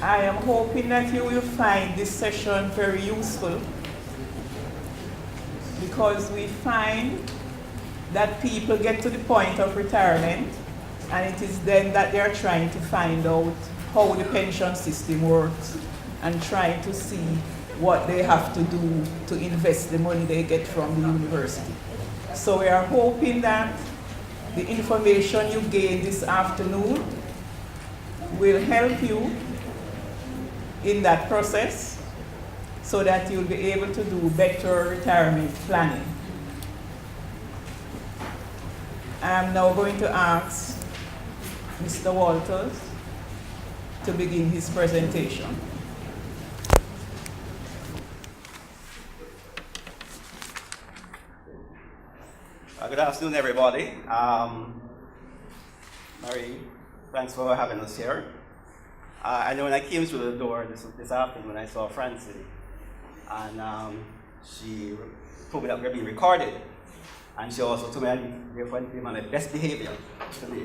I am hoping that you will find this session very useful, because we find that people get to the point of retirement and it is then that they are trying to find out how the pension system works and trying to see what they have to do to invest the money they get from the university. So we are hoping that the information you gain this afternoon will help you in that process so that you'll be able to do better retirement planning. I'm now going to ask Mr. Walters to begin his presentation. Good afternoon, everybody. Mary, thanks for having us here. I know when I came through the door this afternoon, I saw Francie, and she told me that we're being recorded, and she also told me I'm on my best behavior today.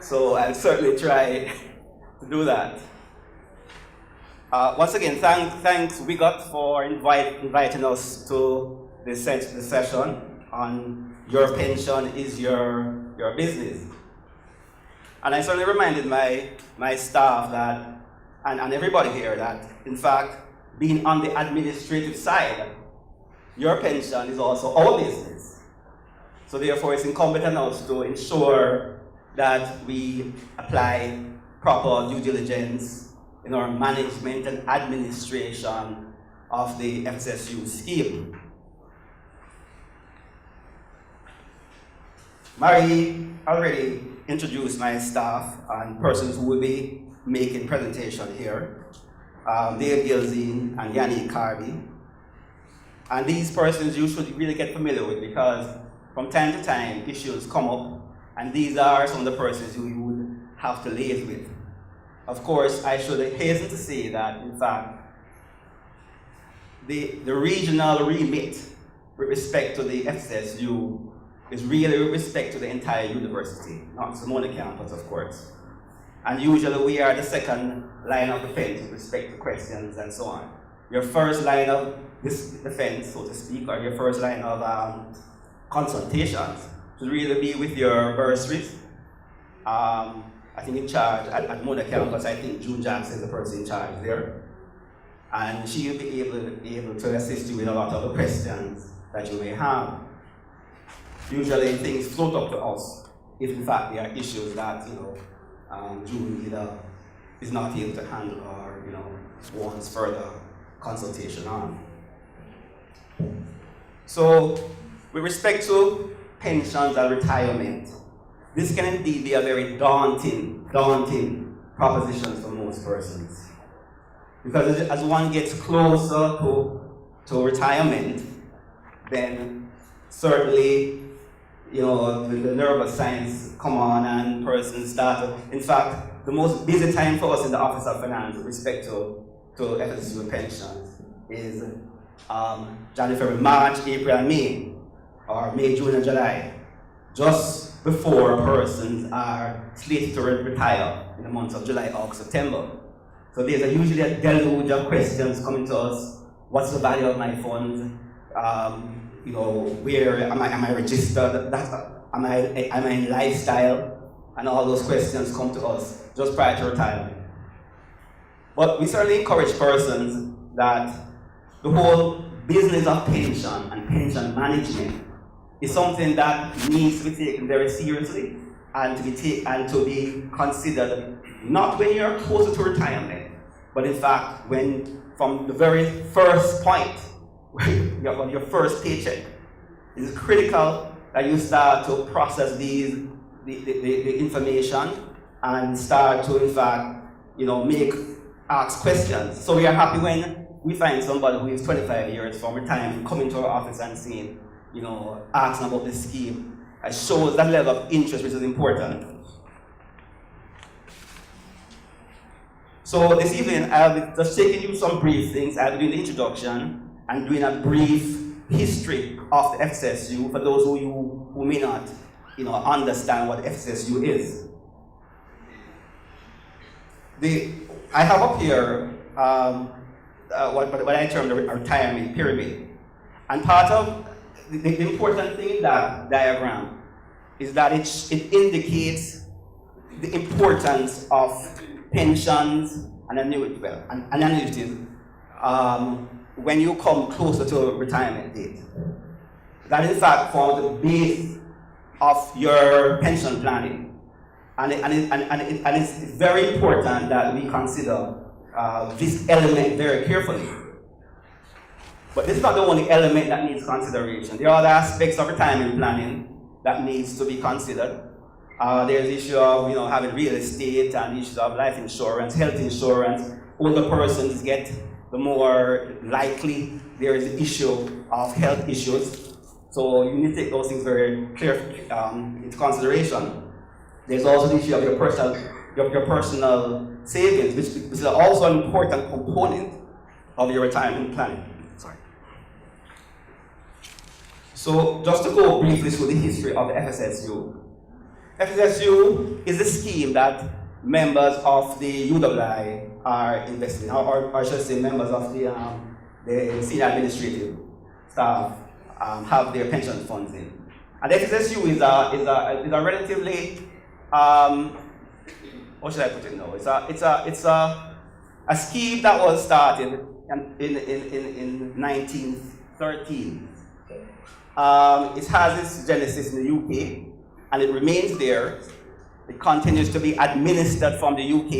So I'll certainly try to do that. Once again, thanks Wigut for inviting us to this session on your pension is your business. And I certainly reminded my staff that, and everybody here, that in fact, being on the administrative side, your pension is also our business. So therefore, it's incumbent on us to ensure that we apply proper due diligence in our management and administration of the FSSU scheme. Mary already introduced my staff and persons who will be making presentation here. Dave Gilzine and Yannick Carby. And these persons you should really get familiar with, because from time to time issues come up, and these are some of the persons who you would have to liaise with. Of course, I should hasten to say that, in fact, the regional remit with respect to the FSSU is really with respect to the entire university, not Simona campus, of course. And usually we are the second line of defense with respect to questions and so on. Your first line of this defense, so to speak, or your first line of consultations should really be with your bursaries. I think in charge at Mona campus, I think June Jackson is the person in charge there. And she will be able to assist you with a lot of the questions that you may have. Usually things float up to us if in fact there are issues that June either is not able to handle or wants further consultation on. So with respect to pensions and retirement, this can indeed be a very daunting proposition for most persons. Because as one gets closer to retirement, then certainly the nervous signs come on and persons start. In fact, the most busy time for us in the Office of Finance with respect to FSSU pensions is January, March, April, and May, or May, June, and July, just before persons are slated to retire in the months of July, August, September. So there's usually a deluge of questions coming to us. What's the value of my funds? Where am I registered? Am I in lifestyle? And all those questions come to us just prior to retirement. But we certainly encourage persons that the whole business of pension and pension management is something that needs to be taken very seriously and to be considered not when you're closer to retirement, but in fact from the very first point, on your first paycheck. It's critical that you start to process the information and start to, in fact, ask questions. So we are happy when we find somebody who is 25 years from retirement coming to our office and saying, asking about this scheme. It shows that level of interest, which is important. So this evening, I'll be just taking you some brief things. I'll be doing the introduction and doing a brief history of the FSSU for those who may not understand what FSSU is. I have up here what I term the retirement pyramid. And part of the important thing in that diagram is that it indicates the importance of pensions and annuities when you come closer to a retirement date. That in fact forms the base of your pension planning. And it's very important that we consider this element very carefully. But this is not the only element that needs consideration. There are other aspects of retirement planning that needs to be considered. There's the issue of having real estate and issues of life insurance, health insurance. Older persons get, the more likely there is the issue of health issues. So you need to take those things very carefully into consideration. There's also the issue of your personal savings, which is also an important component of your retirement planning. Sorry. So just to go briefly through the history of the FSSU. FSSU is a scheme that members of the UWI are invested in, or I should say members of the senior administrative staff have their pension funds in. And the FSSU is a relatively, what should I put it now? It's a scheme that was started in 1913. It has its genesis in the UK, and it remains there. It continues to be administered from the UK.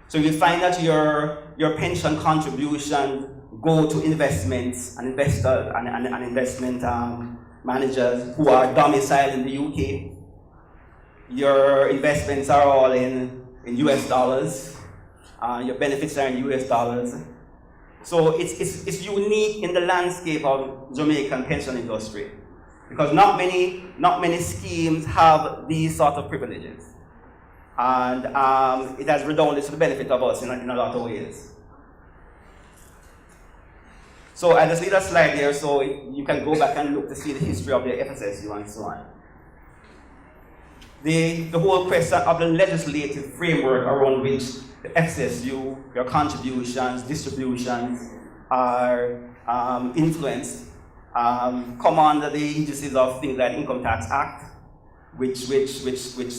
So you find that your pension contribution go to investments and investors and investment managers who are domiciled in the UK. Your investments are all in US dollars. Your benefits are in US dollars. So it's unique in the landscape of Jamaican pension industry, because not many schemes have these sort of privileges, and it has redounded to the benefit of us in a lot of ways. So I just leave a slide there so you can go back and look to see the history of the FSSU and so on. The whole question of the legislative framework around which the FSSU, your contributions, distributions are influenced, come under the aegis of things like the Income Tax Act, which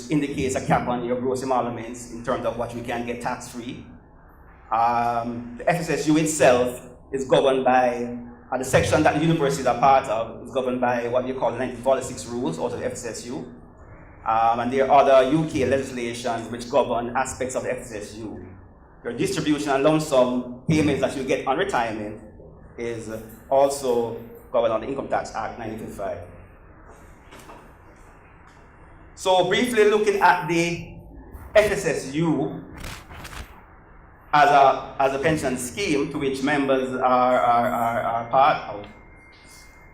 indicates a cap on your gross emoluments in terms of what you can get tax-free. The FSSU itself is governed by, the section that the universities are part of is governed by what you call the 1946 rules, also the FSSU. And there are other UK legislations which govern aspects of the FSSU. Your distribution and lump sum payments that you get on retirement is also governed under the Income Tax Act 1955. So briefly looking at the FSSU as a pension scheme to which members are part of,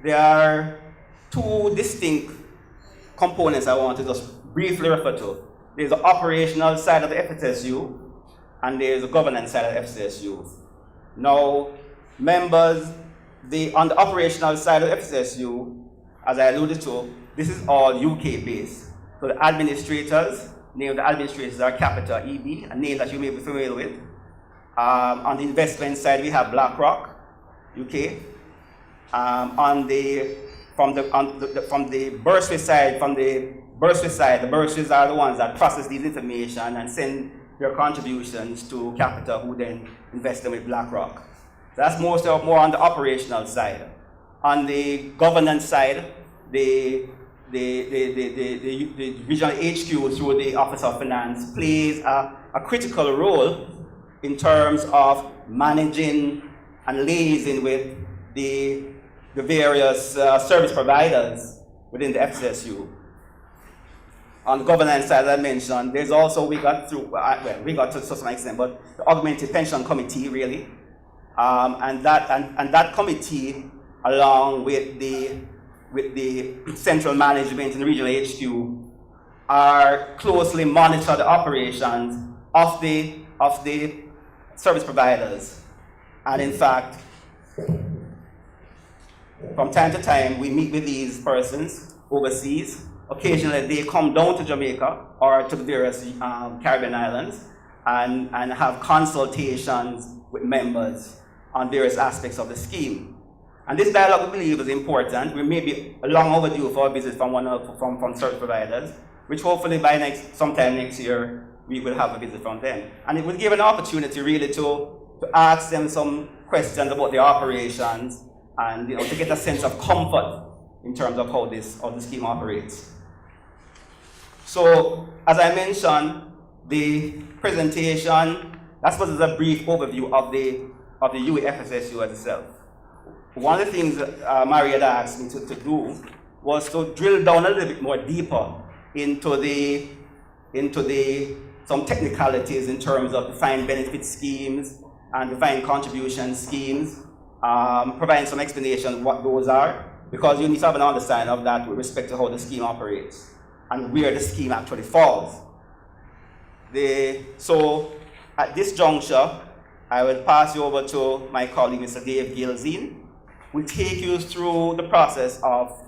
there are two distinct components I want to just briefly refer to. There's the operational side of the FSSU, and there's the governance side of the FSSU. Now, members, on the operational side of the FSSU, as I alluded to, this is all UK based. So the administrators, name of the administrators are capital EB, a name that you may be familiar with. On the investment side, we have BlackRock, UK. From the bursary side, the bursaries are the ones that process these information and send their contributions to capital, who then invest them with BlackRock. So that's more on the operational side. On the governance side, the regional HQ through the Office of Finance plays a critical role in terms of managing and liaising with the various service providers within the FSSU. On the governance side, as I mentioned, there's also, we got to some extent, but the Augmented Pension Committee, really. And that committee, along with the central management and the regional HQ, are closely monitor the operations of the service providers. And in fact, from time to time, we meet with these persons overseas. Occasionally, they come down to Jamaica or to the various Caribbean islands, and have consultations with members on various aspects of the scheme. And this dialogue, we believe, is important. We may be long overdue for a visit from from service providers, which hopefully by sometime next year, we will have a visit from them. And it will give an opportunity really to ask them some questions about their operations and to get a sense of comfort in terms of how the scheme operates. So, as I mentioned, the presentation, that was a brief overview of the UEFSSU itself. One of the things that Maria had asked me to do was to drill down a little bit more deeper into some technicalities in terms of defined benefit schemes and defined contribution schemes, providing some explanation of what those are, because you need to have an understanding of that with respect to how the scheme operates and where the scheme actually falls. So at this juncture, I will pass you over to my colleague, Mr. Dave Gilzine, who will take you through the process of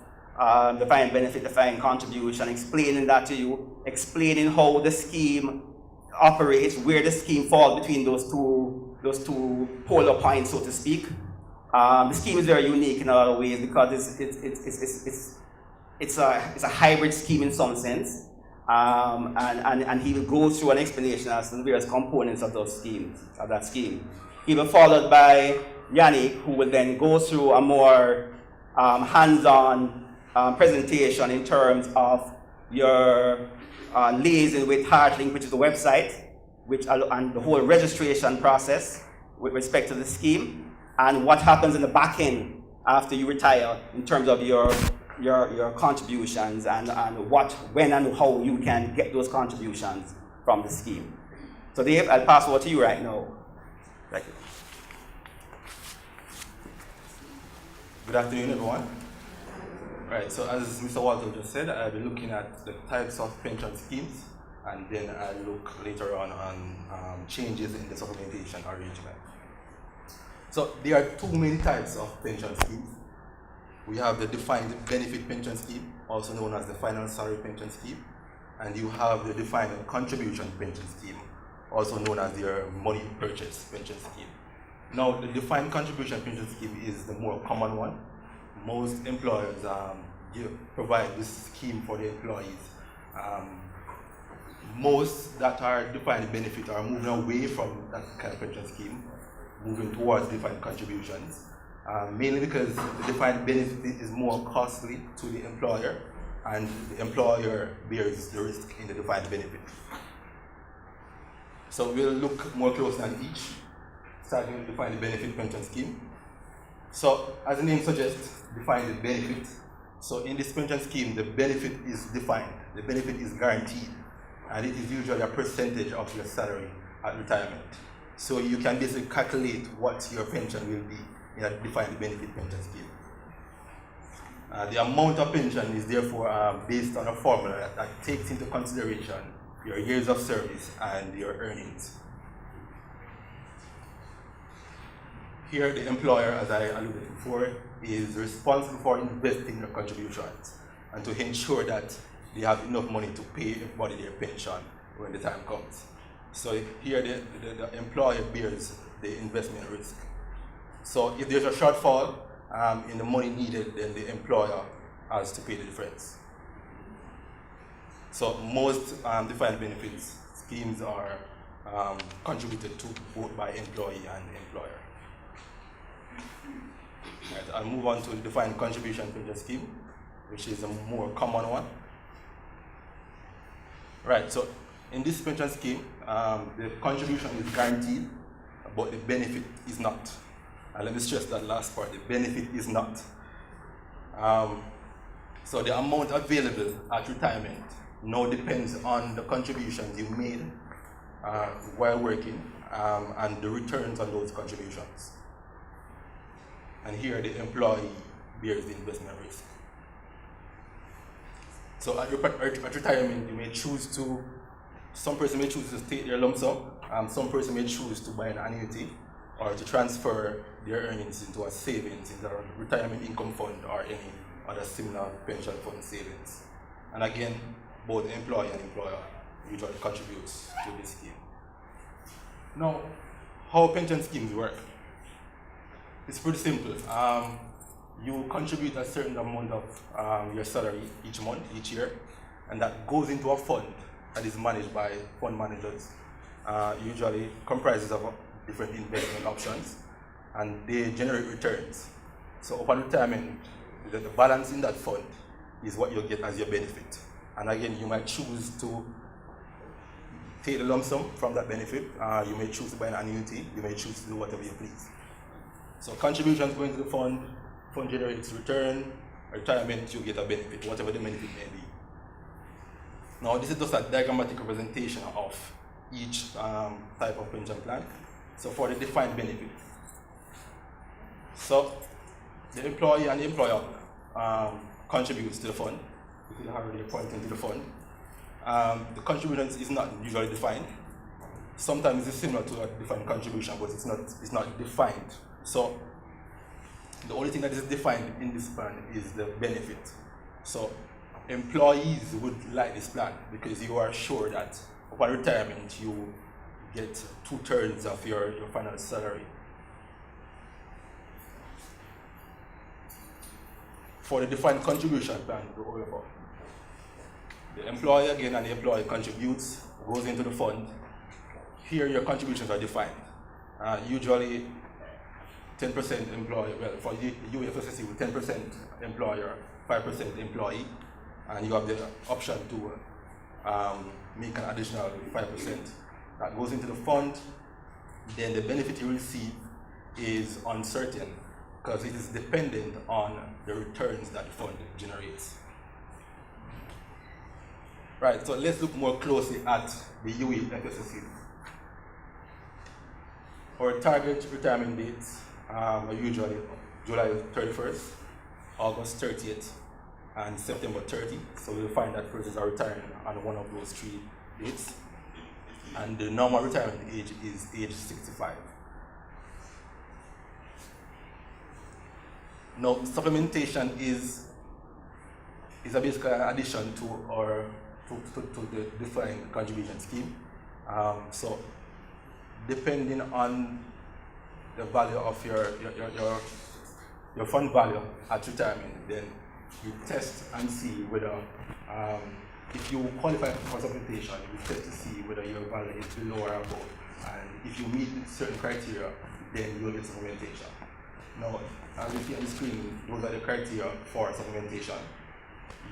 defined benefit, defined contribution, explaining that to you, explaining how the scheme operates, where the scheme falls between those two polar points, so to speak. The scheme is very unique in a lot of ways because it's a hybrid scheme in some sense, and he will go through an explanation as to the various components of that scheme. He will be followed by Yannick, who will then go through a more hands-on presentation in terms of your liaison with HeartLink, which is the website, and the whole registration process with respect to the scheme, and what happens in the back end after you retire in terms of your contributions and what, when, and how you can get those contributions from the scheme. So Dave, I'll pass over to you right now. Thank you. Good afternoon, everyone. Right, so as Mr. Walter just said, I'll be looking at the types of pension schemes, and then I'll look later on changes in the supplementation arrangement. So there are two main types of pension schemes. We have the defined benefit pension scheme, also known as the final salary pension scheme, and you have the defined contribution pension scheme, also known as your money purchase pension scheme. Now, the defined contribution pension scheme is the more common one. Most employers provide this scheme for their employees. Most that are defined benefit are moving away from that kind of pension scheme, moving towards defined contributions, mainly because the defined benefit is more costly to the employer, and the employer bears the risk in the defined benefit. So we'll look more closely at each, starting with defined benefit pension scheme. So, as the name suggests, defined benefit. So, in this pension scheme, the benefit is defined. The benefit is guaranteed, and it is usually a percentage of your salary at retirement. So, you can basically calculate what your pension will be in a defined benefit pension scheme. The amount of pension is therefore based on a formula that takes into consideration your years of service and your earnings. Here, the employer, as I alluded before, is responsible for investing your contributions and to ensure that they have enough money to pay everybody their pension when the time comes. So here, the employer bears the investment risk. So if there's a shortfall in the money needed, then the employer has to pay the difference. So most defined benefits schemes are contributed to both by employee and employer. Right, I'll move on to the defined contribution pension scheme, which is a more common one. Right, so in this pension scheme, the contribution is guaranteed, but the benefit is not. And let me stress that last part, the benefit is not. So the amount available at retirement now depends on the contributions you made while working and the returns on those contributions. And here the employee bears the investment risk. So at retirement, you may choose to, some person may choose to take their lump sum, some person may choose to buy an annuity or to transfer their earnings into a savings, into a retirement income fund or any other similar pension fund savings. And again, both employee and employer usually contributes to this scheme. Now, how pension schemes work? It's pretty simple. You contribute a certain amount of your salary each month, each year, and that goes into a fund that is managed by fund managers. Usually comprises of different investment options, and they generate returns. So upon retirement, the balance in that fund is what you'll get as your benefit. And again, you might choose to take the lump sum from that benefit. You may choose to buy an annuity. You may choose to do whatever you please. So contributions go into the fund generates return, retirement, you get a benefit, whatever the benefit may be. Now, this is just a diagrammatic representation of each type of pension plan. So for the defined benefit. So the employee and the employer contributes to the fund. If you have already pointing to the fund. The contribution is not usually defined. Sometimes it's similar to a defined contribution, but it's not defined. So the only thing that is defined in this plan is the benefit. So employees would like this plan because you are sure that upon retirement you get 2/3 of your final salary. For the defined contribution plan, the employee again and the employee contributes, goes into the fund. Here your contributions are defined. Usually 10% employee, well for UFSSC with 10% employer, 5% employee, and you have the option to make an additional 5%. That goes into the fund. Then the benefit you receive is uncertain because it is dependent on the returns that the fund generates. Right, so let's look more closely at the UFSSC. Our target retirement dates are usually July 31st, August 30th, and September 30th. So we'll find that persons are retiring on one of those 3 dates. And the normal retirement age is age 65. Now, supplementation is a basically an addition to our to the defined contribution scheme. So, depending on the value of your fund value at retirement, then you test and see whether if you qualify for supplementation, you test to see whether your value is below or above. And if you meet certain criteria, then you'll get supplementation. Now, as you see on the screen, those are the criteria for supplementation.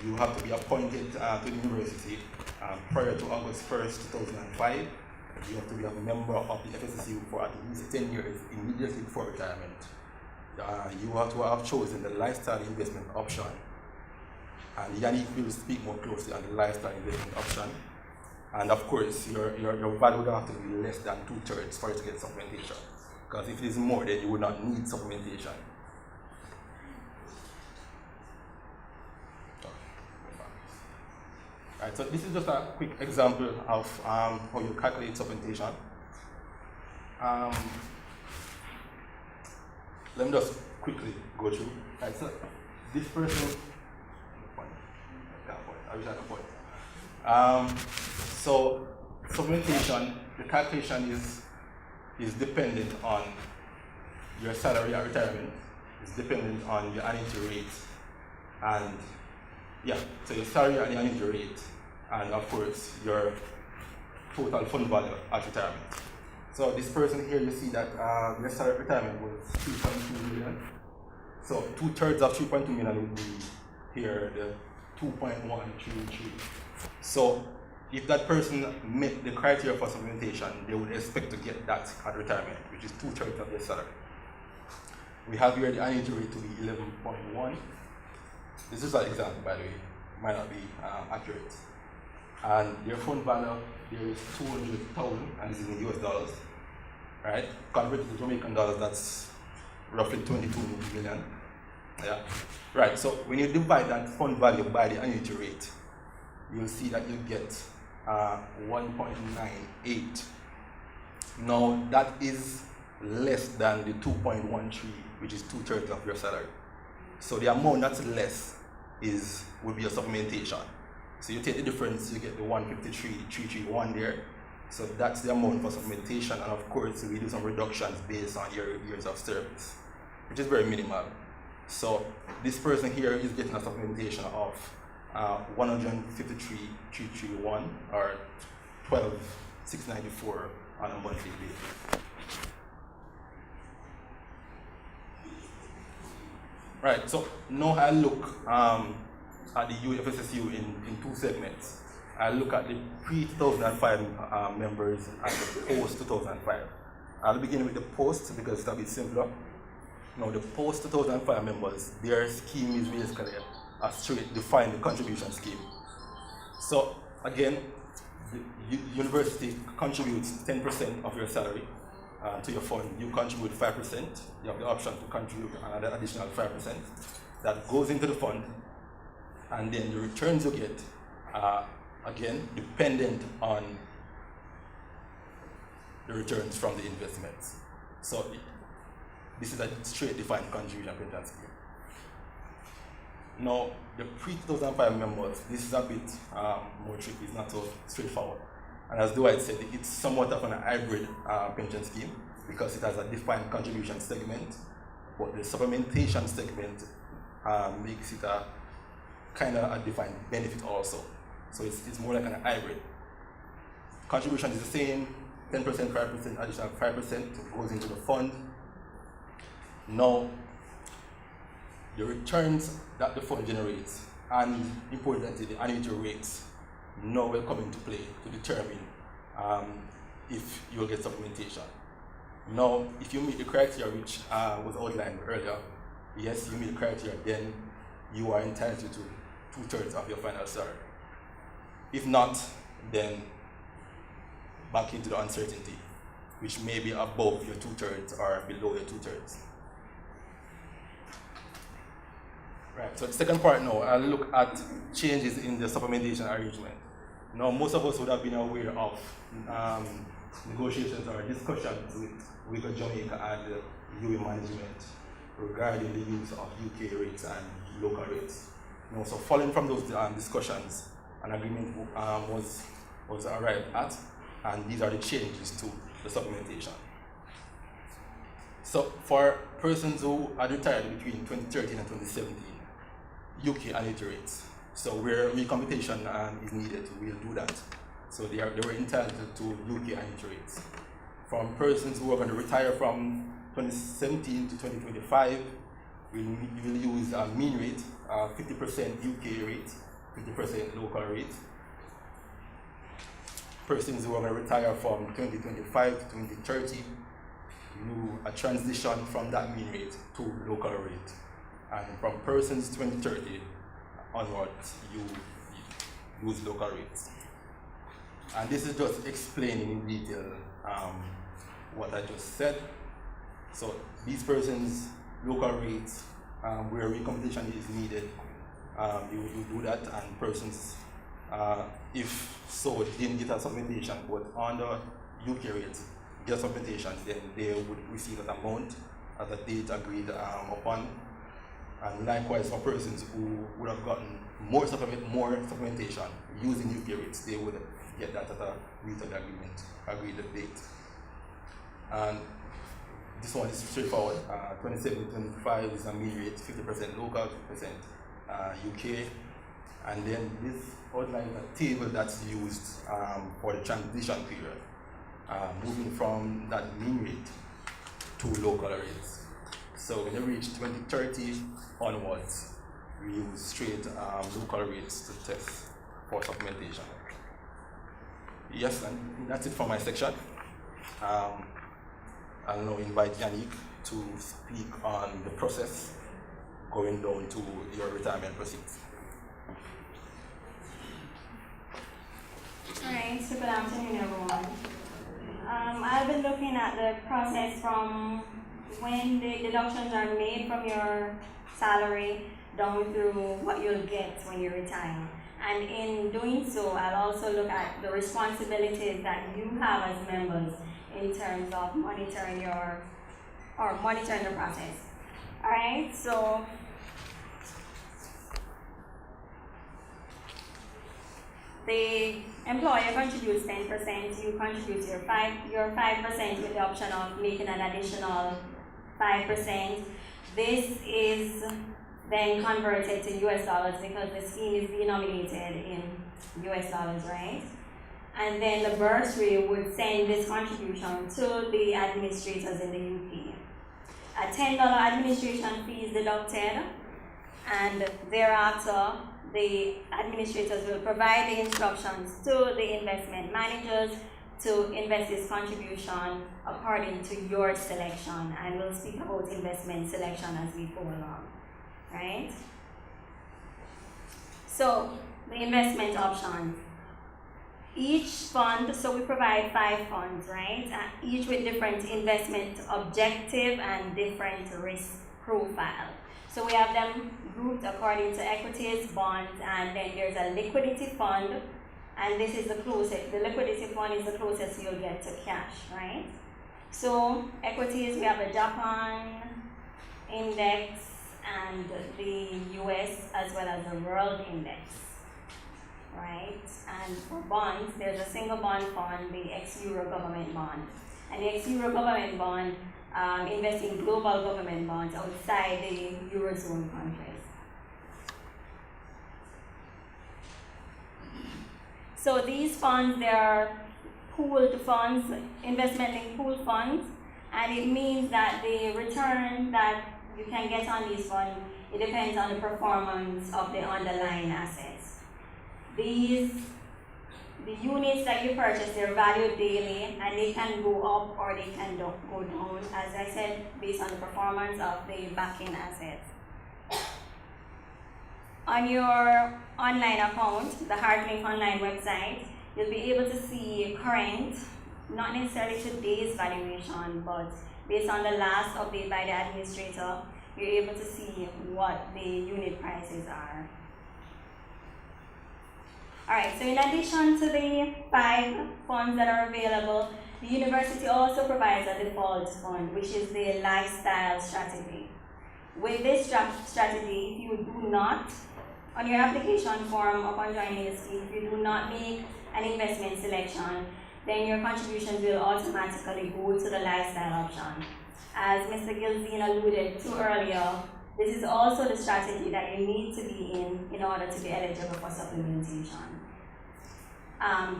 You have to be appointed to the university prior to August 1st, 2005. You have to be a member of the FSSU for at least 10 years immediately before retirement. You have to have chosen the lifestyle investment option. And Yannick will speak more closely on the lifestyle investment option. And of course, your value would have to be less than 2/3 for you to get supplementation. Because if it is more, then you would not need supplementation. Right, so this is just a quick example of how you calculate supplementation. Let me just quickly go through. Right, so this person, I wish I had a point. So supplementation, the calculation is dependent on your salary at retirement. It's dependent on your annuity rate, and so your salary and your annuity rate, and of course your total fund value at retirement. So this person here, you see that your salary at retirement was 3.2 million. So 2/3 of 3.2 million would be here, the 2.133. So if that person met the criteria for supplementation, they would expect to get that at retirement, which is 2/3 of their salary. We have here the annuity rate to be 11.1. This is an example, by the way, might not be accurate. And their fund value, there is 200,000, and this is in US dollars, right? Converted to Jamaican dollars, that's roughly 22 million. Yeah, right. So when you divide that fund value by the annuity rate, you'll see that you get 1.98. Now that is less than the 2.13, which is 2/3 of your salary. So the amount that's less would be a supplementation. So you take the difference, you get the 153,331 there, So that's the amount for supplementation, and of course we do some reductions based on your years of service, which is very minimal. So this person here is getting a supplementation of 153,331 or 12,694 on a monthly basis. Right, so now I look at the UFSSU in two segments. I look at the pre-2005 members and the post-2005. I'll begin with the post because it's a bit simpler. Now, the post-2005 members, their scheme is basically a straight defined contribution scheme. So, again, the university contributes 10% of your salary to your fund. You contribute 5%. You have the option to contribute another additional 5%. That goes into the fund, and then the returns you get are, again, dependent on the returns from the investments. So this is a straight defined contribution pension scheme. Now, the pre-2005 members, this is a bit more tricky, it's not so straightforward. And as Dwight said, it's somewhat of an hybrid pension scheme because it has a defined contribution segment, but the supplementation segment makes it a kind of a defined benefit also. So it's more like an hybrid. Contribution is the same, 10%, 5%, additional 5% goes into the fund. Now, the returns that the fund generates and importantly the annuity rates now will come into play to determine if you'll get supplementation. Now, if you meet the criteria which was outlined earlier, yes, you meet the criteria, then you are entitled to 2/3 of your final salary. If not, then back into the uncertainty, which may be above your 2/3 or below your 2/3. Right, so the second part now, I'll look at changes in the supplementation arrangement. Now, most of us would have been aware of negotiations or discussions with Wigut Jamaica and the UE management regarding the use of UK rates and local rates. Now, so following from those discussions, an agreement was arrived at, and these are the changes to the supplementation. So for persons who are retired between 2013 and 2017, UK annuity rates. So where recomputation is needed, we'll do that. So they were entitled to UK annuity rates. From persons who are going to retire from 2017 to 2025, we will use a mean rate, 50% UK rate, 50% local rate. Persons who are going to retire from 2025 to 2030, you a transition from that mean rate to local rate. And from persons 2030 onwards, you use local rates. And this is just explaining in detail what I just said. So these persons, local rates, where recomputation is needed, you do that, and persons, if so, didn't get a supplementation, but on the UK rates, get a supplementation, then they would receive that amount at the date agreed upon. And likewise, for persons who would have gotten more supplementation using UK rates, they would get that at a mutual agreed date. And this one is straightforward. 27-25 is a mean rate, 50% local, 50% UK. And then this outlines a table that's used for the transition period, moving from that mean rate to local rates. So when you reach 2030 onwards, we use straight local rates to test for supplementation. Yes, and that's it for my section. I'll now invite Yannick to speak on the process going down to your retirement proceeds. Alright, so good afternoon everyone. I've been looking at the process from when the deductions are made from your salary down to what you'll get when you retire. And in doing so, I'll also look at the responsibilities that you have as members in terms of monitoring the process. Alright, so the employer contributes 10%, you contribute your 5% with the option of making an additional 5%. This is then converted to US dollars because the scheme is denominated in US dollars, right? And then the bursary would send this contribution to the administrators in the UK. A $10 administration fee is deducted, and thereafter the administrators will provide the instructions to the investment managers to invest this contribution according to your selection. And we'll speak about investment selection as we go along, right? So, the investment options. Each fund, so we provide 5 funds, right? Each with different investment objective and different risk profile. So we have them grouped according to equities, bonds, and then there's a liquidity fund, and this is the closest. The liquidity fund is the closest you'll get to cash, right? So equities, we have the Japan index and the US as well as the world index, right? And for bonds, there's a single bond fund, the ex-Euro government bond. And the ex-Euro government bond invests in global government bonds outside the Eurozone countries. So these funds, they are pooled funds, investment-linked pooled funds, and it means that the return that you can get on these funds, it depends on the performance of the underlying assets. The units that you purchase, they're valued daily, and they can go up or they can go down, as I said, based on the performance of the backing assets. On your online account, the HeartLink online website, you'll be able to see current, not necessarily today's valuation, but based on the last update by the administrator, you're able to see what the unit prices are. Alright, so in addition to the 5 funds that are available, the university also provides a default fund, which is the lifestyle strategy. With this strategy, if you do not, on your application form upon joining the scheme, if you do not make an investment selection, then your contributions will automatically go to the lifestyle option. As Mr. Gilzine alluded to earlier, this is also the strategy that you need to be in order to be eligible for supplementation.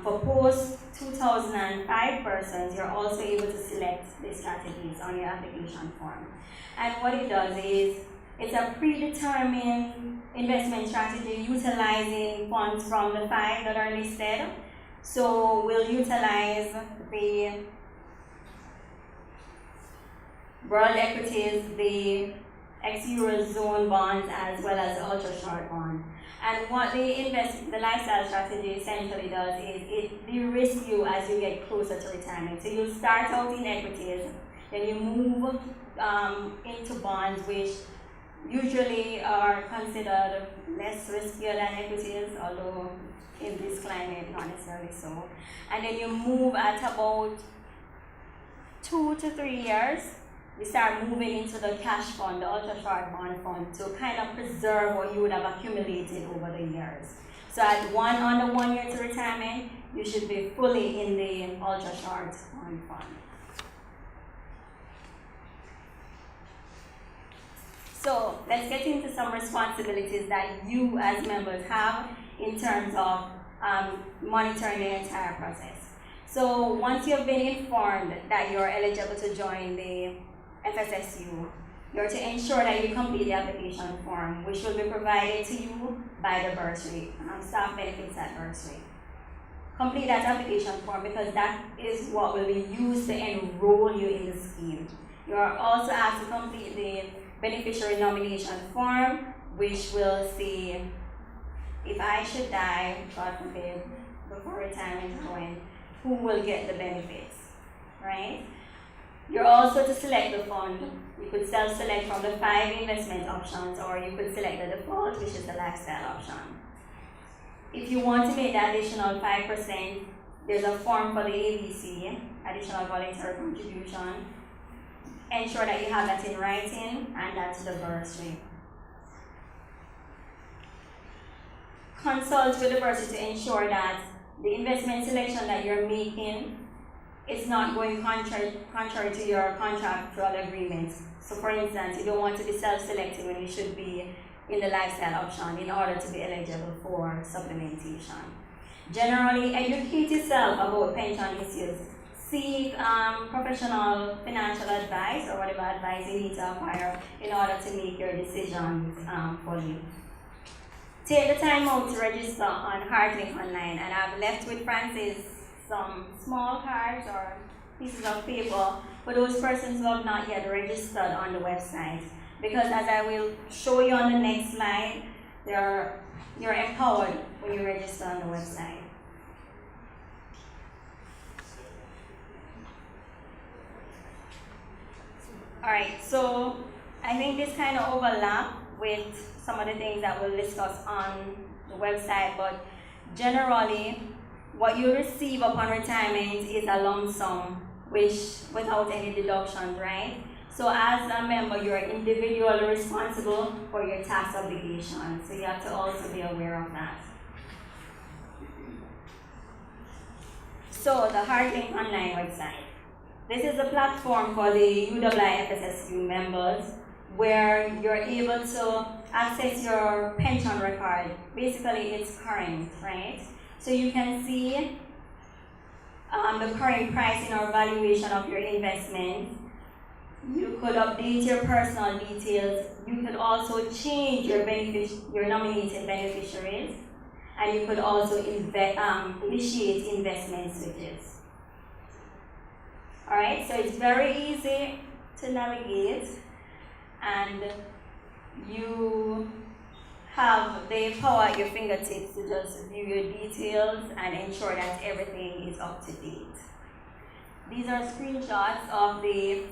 For post-2005 persons, you're also able to select the strategies on your application form. And what it does is, it's a predetermined investment strategy utilizing funds from the 5 that are listed. So we'll utilize the world equities, the ex-Eurozone bonds, as well as the ultra-short bond. And what the lifestyle strategy essentially does is it de-risks you as you get closer to retirement. So you'll start out in equities, then you move into bonds, which usually are considered less riskier than equities, although in this climate, not necessarily so. And then you move at about 2 to 3 years, we start moving into the cash fund, the ultra-short bond fund, to kind of preserve what you would have accumulated over the years. So at under 1 year to retirement, you should be fully in the ultra-short bond fund. So let's get into some responsibilities that you as members have in terms of monitoring the entire process. So once you've been informed that you're eligible to join the FSSU, you're to ensure that you complete the application form, which will be provided to you by the bursary, staff benefits at bursary. Complete that application form because that is what will be used to enroll you in the scheme. You are also asked to complete the beneficiary nomination form, which will say, if I should die, God forbid, before retirement going, who will get the benefits, right? You're also to select the fund. You could self-select from the 5 investment options, or you could select the default, which is the lifestyle option. If you want to make the additional 5%, there's a form for the ABC, additional voluntary contribution. Ensure that you have that in writing, and that's the bursary. consult with the person to ensure that the investment selection that you're making is not going contrary to your contractual agreements. So for instance, you don't want to be self-selected when you should be in the lifestyle option in order to be eligible for supplementation. Generally, educate yourself about pension issues. Seek professional financial advice or whatever advice you need to acquire in order to make your decisions fully. Take the time out to register on HeartLink Online, and I've left with Francis some small cards or pieces of paper for those persons who have not yet registered on the website. Because as I will show you on the next slide, you're empowered when you register on the website. Alright, so I think this kind of overlap with some of the things that we'll discuss on the website, but generally, what you receive upon retirement is a lump sum, which without any deductions, right? So as a member, you're individually responsible for your tax obligations, so you have to also be aware of that. So the HeartLink Online website. This is a platform for the UWI-FSSU members where you're able to access your pension record. Basically, it's current, right? So you can see the current pricing or valuation of your investment. You could update your personal details. You could also change your nominated beneficiaries. And you could also initiate investment switches. Alright, so it's very easy to navigate, and you have the power at your fingertips to just view your details and ensure that everything is up to date. These are screenshots of the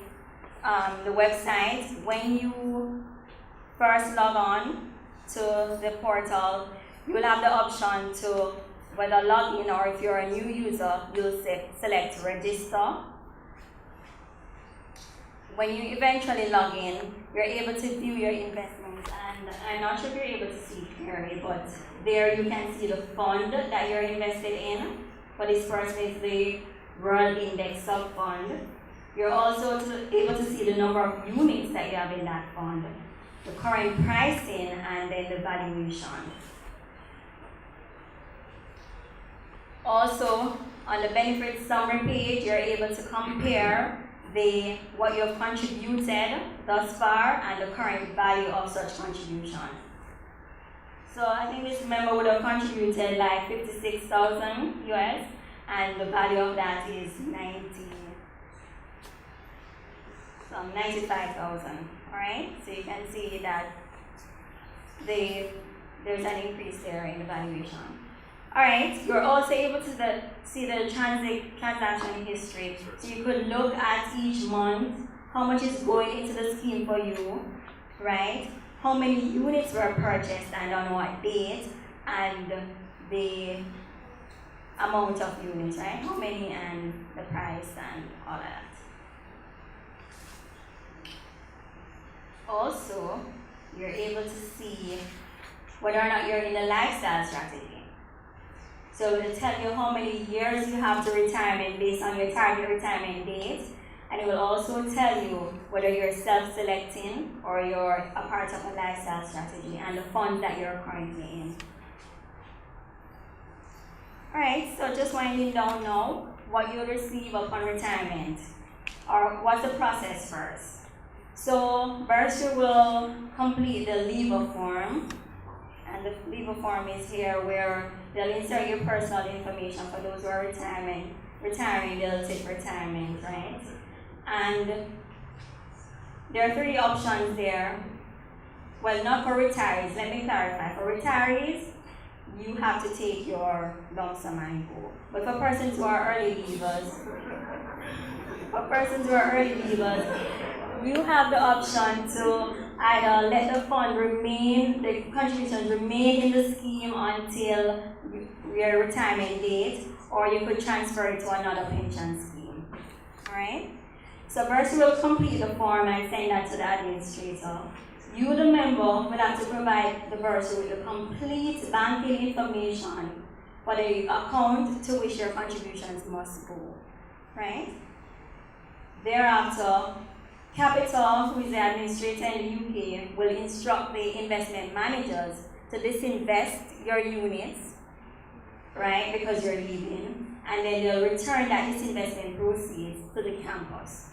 website. When you first log on to the portal, you will have the option to whether log in, or if you're a new user, you'll select register. When you eventually log in, you're able to view your investments, and I'm not sure if you're able to see it clearly, but there you can see the fund that you're invested in. For this person, is the World Index Sub Fund. You're also able to see the number of units that you have in that fund, the current pricing, and then the valuation. Also, on the benefit summary page, you're able to compare what you have contributed thus far and the current value of such contribution. So I think this member would have contributed like 56,000 US, and the value of that is 95,000. All right, so you can see that there's an increase there in the valuation. All right, you're also able to see the transaction history. So you could look at each month how much is going into the scheme for you, right? How many units were purchased and on what date, and the amount of units, right? How many and the price and all that. Also, you're able to see whether or not you're in a lifestyle strategy. So it will tell you how many years you have to retirement based on your target retirement date, and it will also tell you whether you're self-selecting or you're a part of a lifestyle strategy and the fund that you're currently in. Alright, so just winding down now, what you'll receive upon retirement, or what's the process first. So first you will complete the leaver form, and the leaver form is here where they'll insert your personal information for those who are retiring, they'll take retirement, right? And there are 3 options there. Well, not for retirees, let me clarify. For retirees, you have to take your lump sum and go. But for persons who are early leavers, you have the option to either let the fund remain, the contributions remain in the scheme until your retirement date, or you could transfer it to another pension scheme. Alright? So first you will complete the form and send that to the administrator. You, the member, will have to provide the bursar with the complete banking information for the account to which your contributions must go, right? Thereafter, Capital, who is the administrator in the UK, will instruct the investment managers to disinvest your units, right, because you're leaving, and then they'll return that disinvestment proceeds to the campus.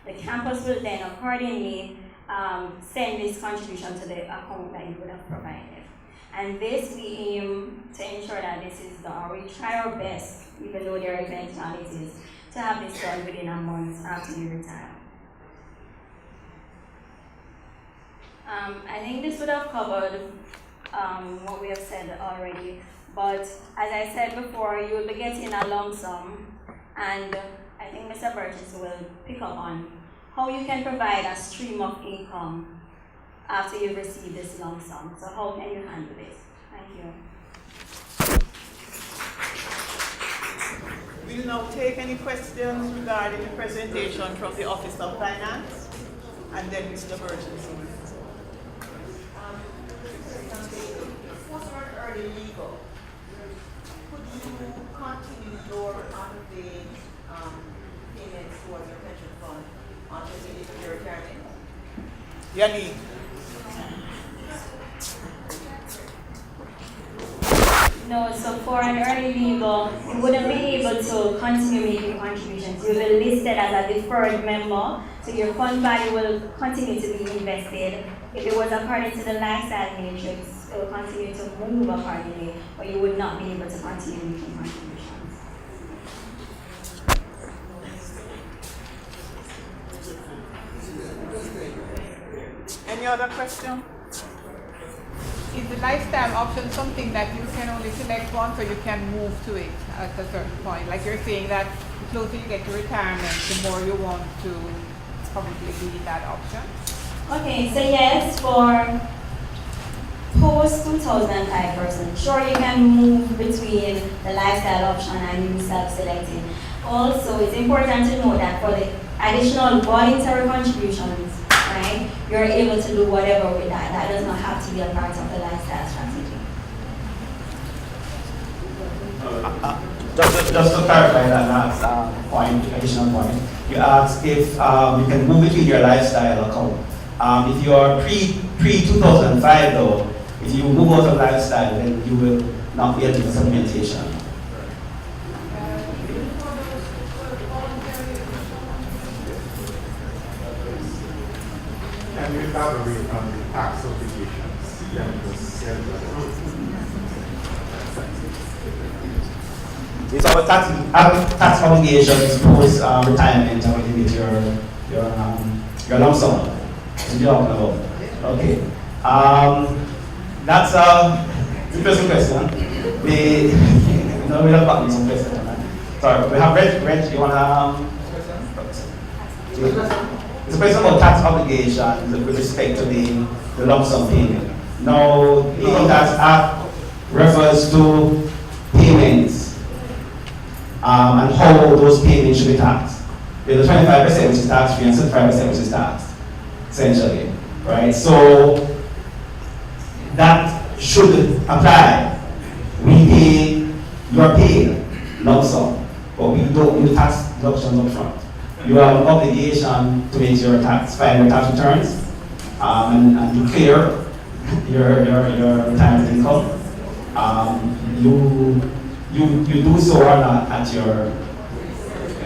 The campus will then accordingly send this contribution to the account that you would have provided. And this, we aim to ensure that this is done. We try our best, even though there are eventualities, to have this done within a month after you retire. I think this would have covered what we have said already, but as I said before, you will be getting a lump sum, and I think Mr. Burgess will pick up on how you can provide a stream of income after you've received this lump sum. So how can you handle this? Thank you. We'll now take any questions regarding the presentation from the Office of Finance, and then Mr. Burgess. Early legal, could you continue your unpaid payments towards your pension fund until you leave your retirement? Yanni. No, so for an early legal, you wouldn't be able to continue making contributions. You will be listed as a deferred member, so your fund value will continue to be invested. If it was according to the lifestyle matrix, it will continue to move accordingly, but you would not be able to continue making contributions. Any other question? Is the lifestyle option something that you can only select once, or you can move to it at a certain point? Like you're saying that the closer you get to retirement, the more you want to probably be that option? Okay, so yes, for post-2005 person, sure, you can move between the lifestyle option and you self-selecting. Also, it's important to know that for the additional voluntary contributions, right, you're able to do whatever with that. That does not have to be a part of the lifestyle strategy. Just to clarify that last point, additional point, you asked if you can move between your lifestyle account. If you are pre-2005 though, if you move out of lifestyle, then you will not be able to supplementation. Can you elaborate on the tax obligations? It's our tax obligations post retirement when you get your lump sum. Okay. That's an interesting question. We have gotten some questions on that. Sorry, we have Reg, you wanna it's a question about tax obligations with respect to the lump sum payment. Now, the Income Tax Act refers to payments and how those payments should be taxed. There's a 25% which is tax free and 75% which is taxed, essentially, right? So that should apply. You are paid lump sum, but we don't do tax deductions up front. You have an obligation to make your file your tax returns and declare your retirement income. You do so or not at your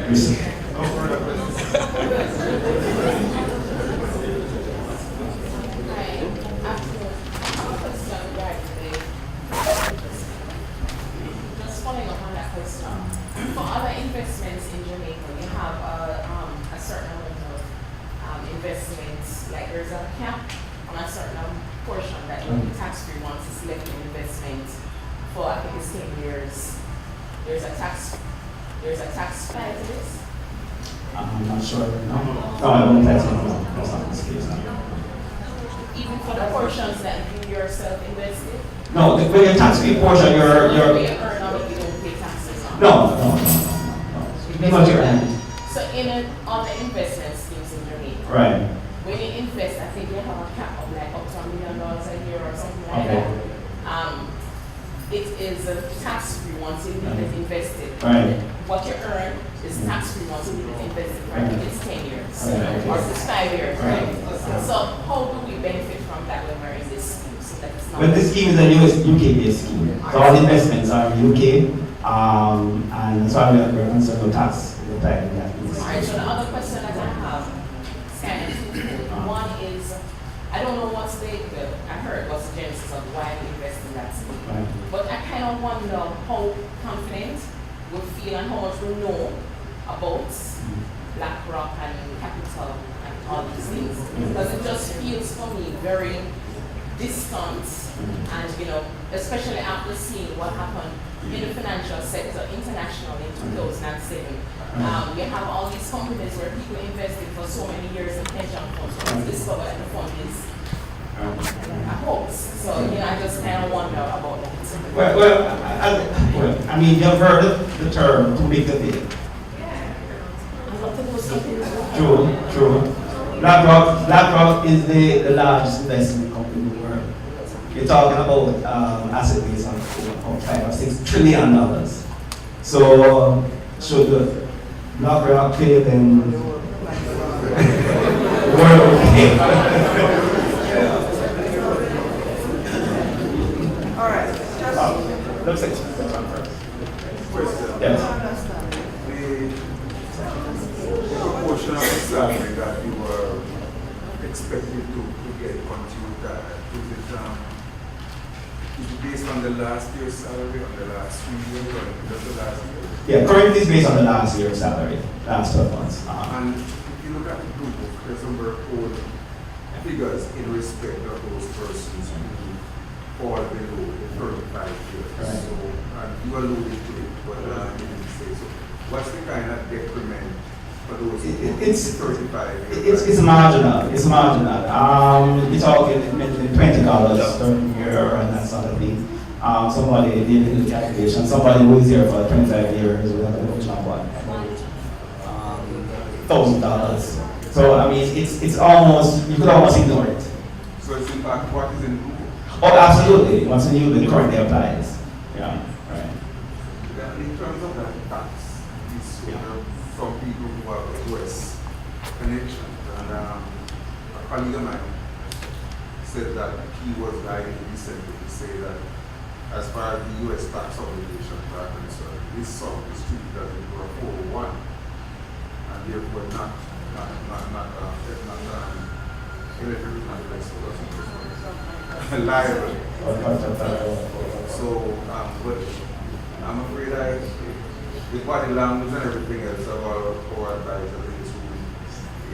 risk. Just following up on that question, for other investments in Jamaica, you have a certain amount of investments, like there's a cap on a certain portion that will be tax-free once it's left in investment for I think it's 10 years. There's a tax plan to this? I'm not sure. No, I don't think so. That's not the case. Even for the portions that you yourself invested? No, when your tax-free portion, You your earn on it, you don't pay taxes on. no. Not your end. So on the investment schemes in Jamaica, Right. when you invest, I think you have a cap of like Okay. It is tax-free once you leave it invested. Right. What you earn is tax-free once you leave it invested, right? Right. It's 10 years, Okay. or it's 5 years, Right. right? So how do we benefit from that when we're in this scheme so that it's not... Well, this scheme is a UK-based scheme. So all investments are in UK, and so we're concerned with tax in that piece. Alright, so the other question that I have is kind of twofold. One is, I don't know what's I heard what's the genesis of why we invest in that scheme. Right. But I kind of wonder how confident we feel and how much we know about BlackRock and Capital and all these things. Because it just feels for me very distant, and especially after seeing what happened in the financial sector internationally in 2007. We have all these companies where people invested for so many years in pension funds, and discover that the fund is a hoax. So I just kind of wonder about that. Well, I mean, you've heard the term too big to fail. I thought it was something. True. BlackRock is the largest investment company in the world. You're talking about asset base of $5 or $6 trillion. So should the BlackRock fail, then the world will fail. All right. Just Looks like this one first. Yes. The proportion of the salary that you were expected to get continued is it based on the last year's salary, on the last 3 years, or just the last year? Yeah, currently it's based on the last year's salary, last 12 months. And if you look at the blue book, there's some very old figures in respect of those persons who fall below the 35 years. Right. So, and you alluded to it, but you didn't say so. What's the kind of decrement for those who It's 35 years? It's marginal. It's marginal. We're talking maybe $20 per year and that sort of thing. Somebody did the calculation. Somebody who is here for 25 years will have a budget of what? $1,000. So I mean, it's almost, you could almost ignore it. So it's in fact what is in blue book? Oh, absolutely. What's in you, it currently applies. Yeah, right. In terms of that tax, it's from people who have US connections. And a colleague of mine said that he was guided recently to say that as far as the US tax obligations are concerned, this sum is treated as if it were a 401 and therefore not liable. So, but I'm afraid the body language and everything else of our advisor in this room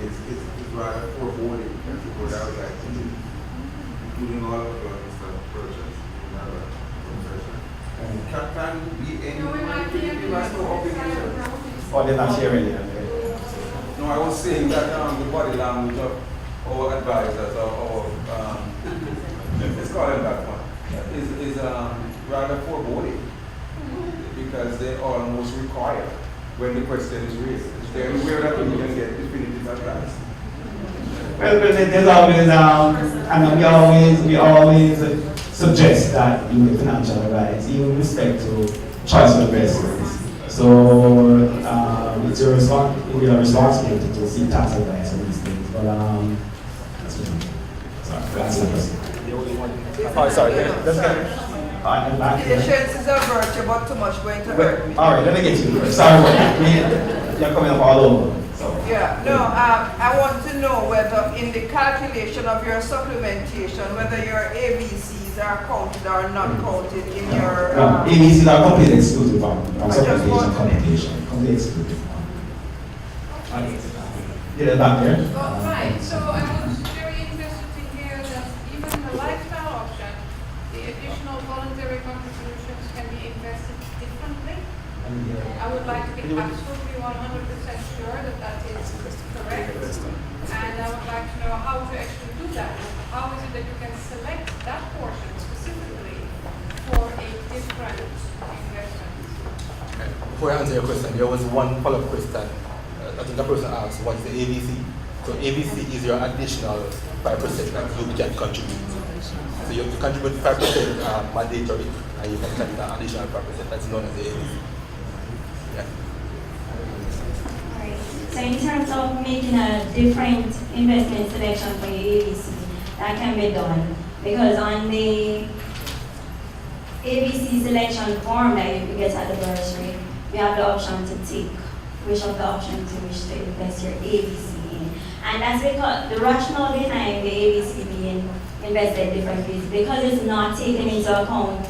is rather foreboding and people that would like to do, including all of Mr. Purchase, in our conversation. Can be any obligation? Oh, they're not sharing it. No, I was saying that the body language of our advisors or let's call it that one, is rather foreboding because they almost require when the question is raised. Is there anywhere that we can get definitive advice? Well, there's always, and we always suggest that you get financial advice, even with respect to choice of investments. So it's your responsibility to seek tax advice on these things. But that's the question. Sorry. Patience is a virtue, but too much going to hurt me. All right, let me get you first. Sorry, you're coming up all over. So. Yeah, no, I want to know whether in the calculation of your supplementation, whether your ABCs are counted or not counted in your... ABCs are completely excluded from supplementation computation. Completely excluded. Yeah, back there. Right, so I was very interested to hear that even in the lifestyle option, the additional voluntary contributions can be invested differently. I would like to be absolutely 100% sure that that is correct. And I would like to know how to actually do that. How is it that you can select that portion specifically for a different investment? Before I answer your question, there was one follow-up question. I think the person asked, what is the ABC? So ABC is your additional 5% that you can contribute. So you have to contribute 5% mandatory, and you can charge an additional 5%. That's known as the ABC. Yeah. Alright. So in terms of making a different investment selection for your ABC, that can be done because on the ABC selection form that you get at the bursary, you have the option to tick which of the options you wish to invest your ABC in. And that's because the rationale behind the ABC being invested differently is because it's not taken into account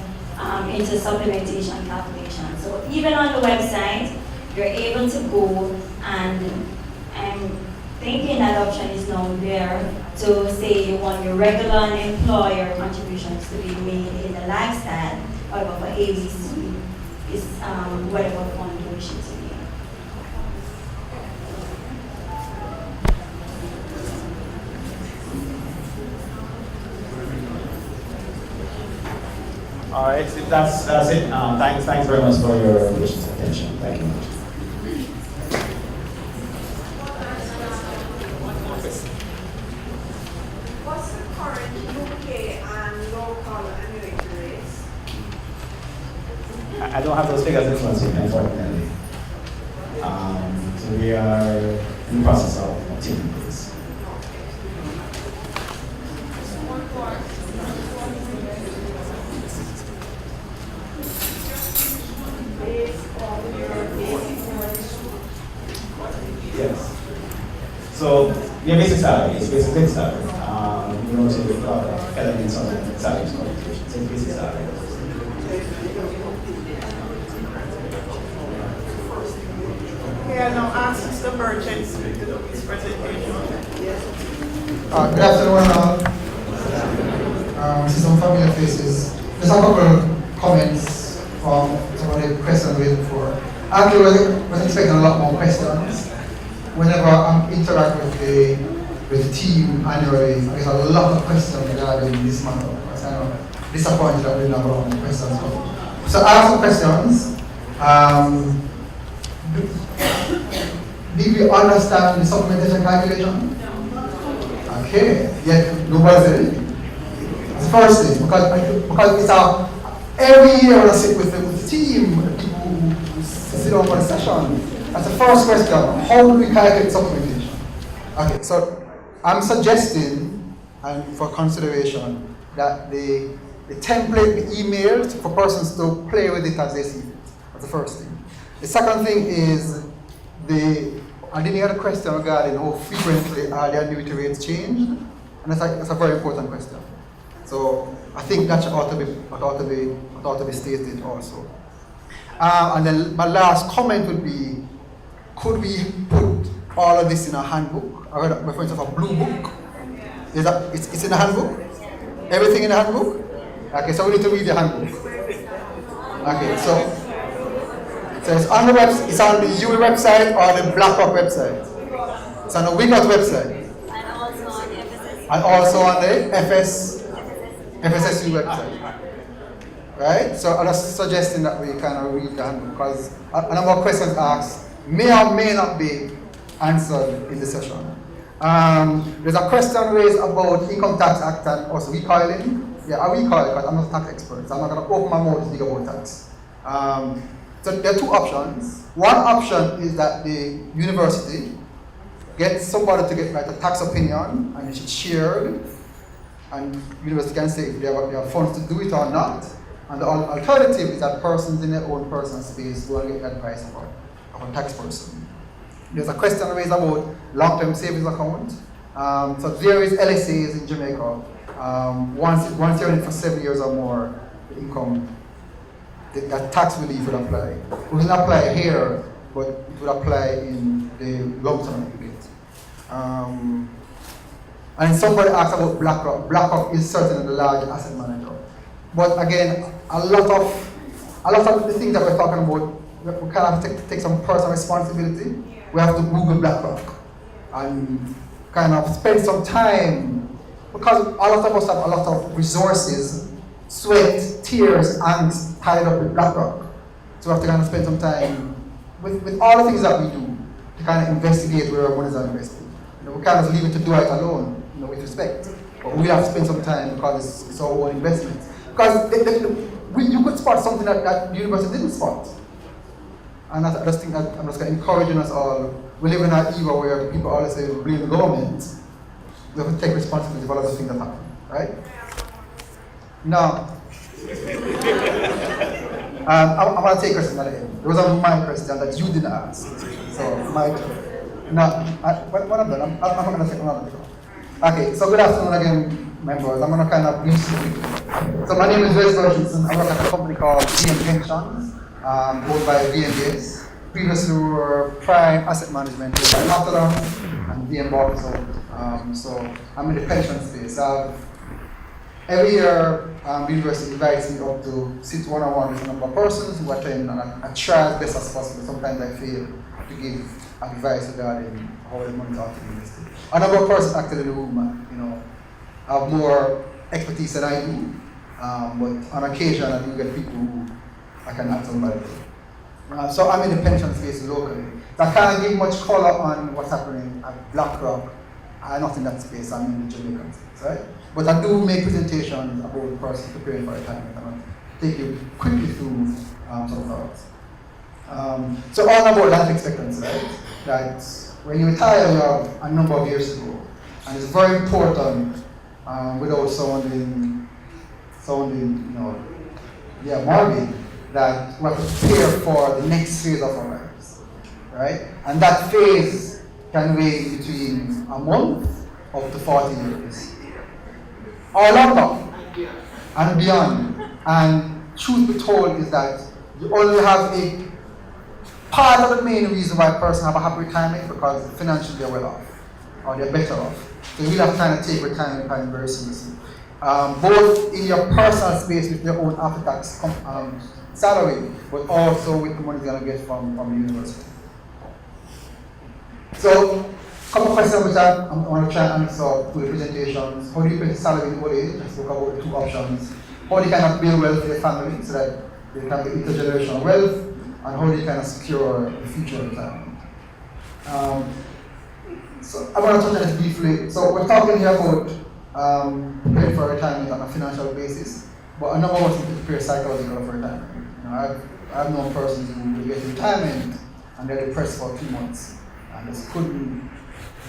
into supplementation calculation. So even on the website, you're able to go and I'm thinking that option is now there to say you want your regular and employer contributions to be made in the lifestyle, however for ABC is whatever fund you wish it to be. All right, if that's it. Thanks very much for your patience and attention. Thank you. What's the current UK and local annuity rates? I don't have those figures in front of me, unfortunately. So we are in the process of obtaining this. Yes. So your basic salary is basic salary. You know, so you've got elements of the salary calculation. So basic salary. Okay, I now ask Mr. Merchant to do his presentation. Good afternoon, all. See some familiar faces. Just a couple comments from some of the questions we had before. I was expecting a lot more questions. Whenever I'm interacting with the team annually, I get a lot of questions regarding this matter. Because I know disappointed that we didn't have a lot of questions. So I have some questions. Did we understand the supplementation calculation? Okay, yet nobody said it. That's the first thing, because it's every year when I sit with the team, people who sit on for the session, that's the first question, how do we calculate supplementation? Okay, so I'm suggesting, and for consideration, that the template be emailed for persons to play with it as they see it. That's the first thing. The second thing is, I didn't hear a question regarding how frequently are the annuity rates changed, and that's a very important question. So I think that ought to be stated also. And then my last comment would be, could we put all of this in a handbook? I heard reference of a blue book. Is that it's in the handbook? Everything in the handbook? Okay, so we need to read the handbook. Okay, so it's on the it's on the UE website or the BlackRock website. It's on the Wigut website. And also on the FSSU website. Right? So I'm just suggesting that we kind of read the handbook because a number of questions asked may or may not be answered in the session. There's a question raised about Income Tax Act and also recoiling. Yeah, I recoil because I'm not a tax expert, so I'm not going to open my mouth to speak about tax. So there are two options. One option is that the university gets somebody to get a tax opinion and it's shared, and university can say if they have funds to do it or not. And the alternative is that persons in their own personal space go and get advice of a tax person. There's a question raised about long-term savings account. So there is LSAs in Jamaica. Once you're in it for 7 years or more, the income, that tax relief would apply. It would not apply here, but it would apply in the lump sum that you get. And somebody asked about BlackRock. BlackRock is certainly the large asset manager. But again, a lot of the things that we're talking about, we kind of have to take some personal responsibility. We have to Google BlackRock and kind of spend some time, because a lot of us have a lot of resources, sweat, tears, angst tied up with BlackRock. So we have to kind of spend some time with all the things that we do to kind of investigate where our money is invested. We can't just leave it to do it alone, with respect. But we have to spend some time because it's our own investment. Because you could spot something that the university didn't spot. And I just think that I'm just encouraging us all. We live in an era where people always say blame the government. We have to take responsibility for all the things that happen, right? Now, I'm going to take question at the end. Those are my questions that you didn't ask. So, my turn. Now, what I'm done, I'm going to take another one. Okay, so good afternoon again, members. I'm going to kind of brief. So, my name is Wes Burgess. I work at a company called VM Pensions, owned by VMBS. Previously, we were Prime Asset Management owned by Rotterdam and VM Barclays. So, I'm in the pension space. Every year, the university invites me up to sit one-on-one with a number of persons who attend, and I try as best as possible. Sometimes I fail to give advice regarding how the money ought to be invested. A number of persons actually in the room, have more expertise than I do, but on occasion I do get people who I can ask somebody. So I'm in the pension space locally. So I can't give much color on what's happening at BlackRock. I'm not in that space, I'm in the Jamaican space, right? But I do make presentations about the person preparing for retirement, and I'll take you quickly through some thoughts. So all about life expectancy, right? That when you retire, you have a number of years to go. And it's very important, without sounding morbid, that we have to prepare for the next phase of our lives, right? And that phase can range between a month up to 40 years. Or longer and beyond. And truth be told is that you only have a part of the main reason why a person have a happy retirement because financially they're well off or they're better off. So you really have to kind of take retirement planning very seriously. Both in your personal space with your own after-tax salary, but also with the money you're going to get from the university. So, a couple of questions which I want to try and answer through the presentations. How do you pay salary in old age? Let's talk about the two options. How do you kind of build wealth for your family so that they can be intergenerational wealth, and how do you kind of secure the future retirement? So I want to touch on this briefly. So we're talking here about preparing for retirement on a financial basis, but a number of us need to prepare psychologically for retirement. I've known persons who get retirement and they're depressed for 2 months and just couldn't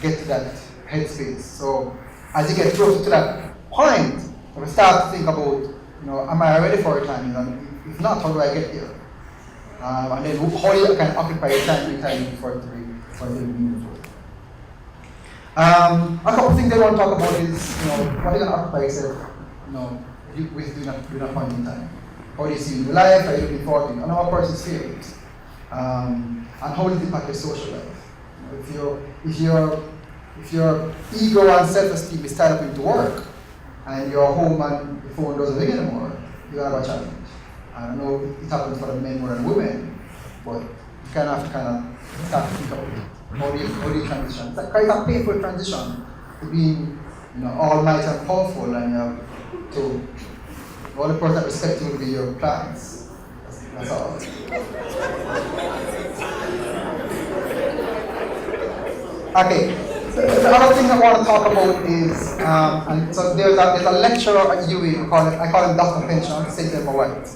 get to that headspace. So as you get closer to that point, we start to think about, am I ready for retirement? And if not, how do I get there? And then how you can occupy your time for it to be meaningful. A couple of things I want to talk about is, what you can occupy yourself, with during a point in time. How do you see your life? Are you looking forward to another person's favorite? And how does it impact your social life? If your ego and self-esteem is tied up into work, and you're home and the phone doesn't ring anymore, you have a challenge. I know it happens for the men more than women, but you kind of have to start to think about it. How do you transition? It's quite a painful transition to being, almighty and powerful, and you have to. The only person that respects you will be your plans. That's all. Okay. So the other thing I want to talk about is, and so there's a lecturer at UWI, I call him Dr. Pension, he said my white.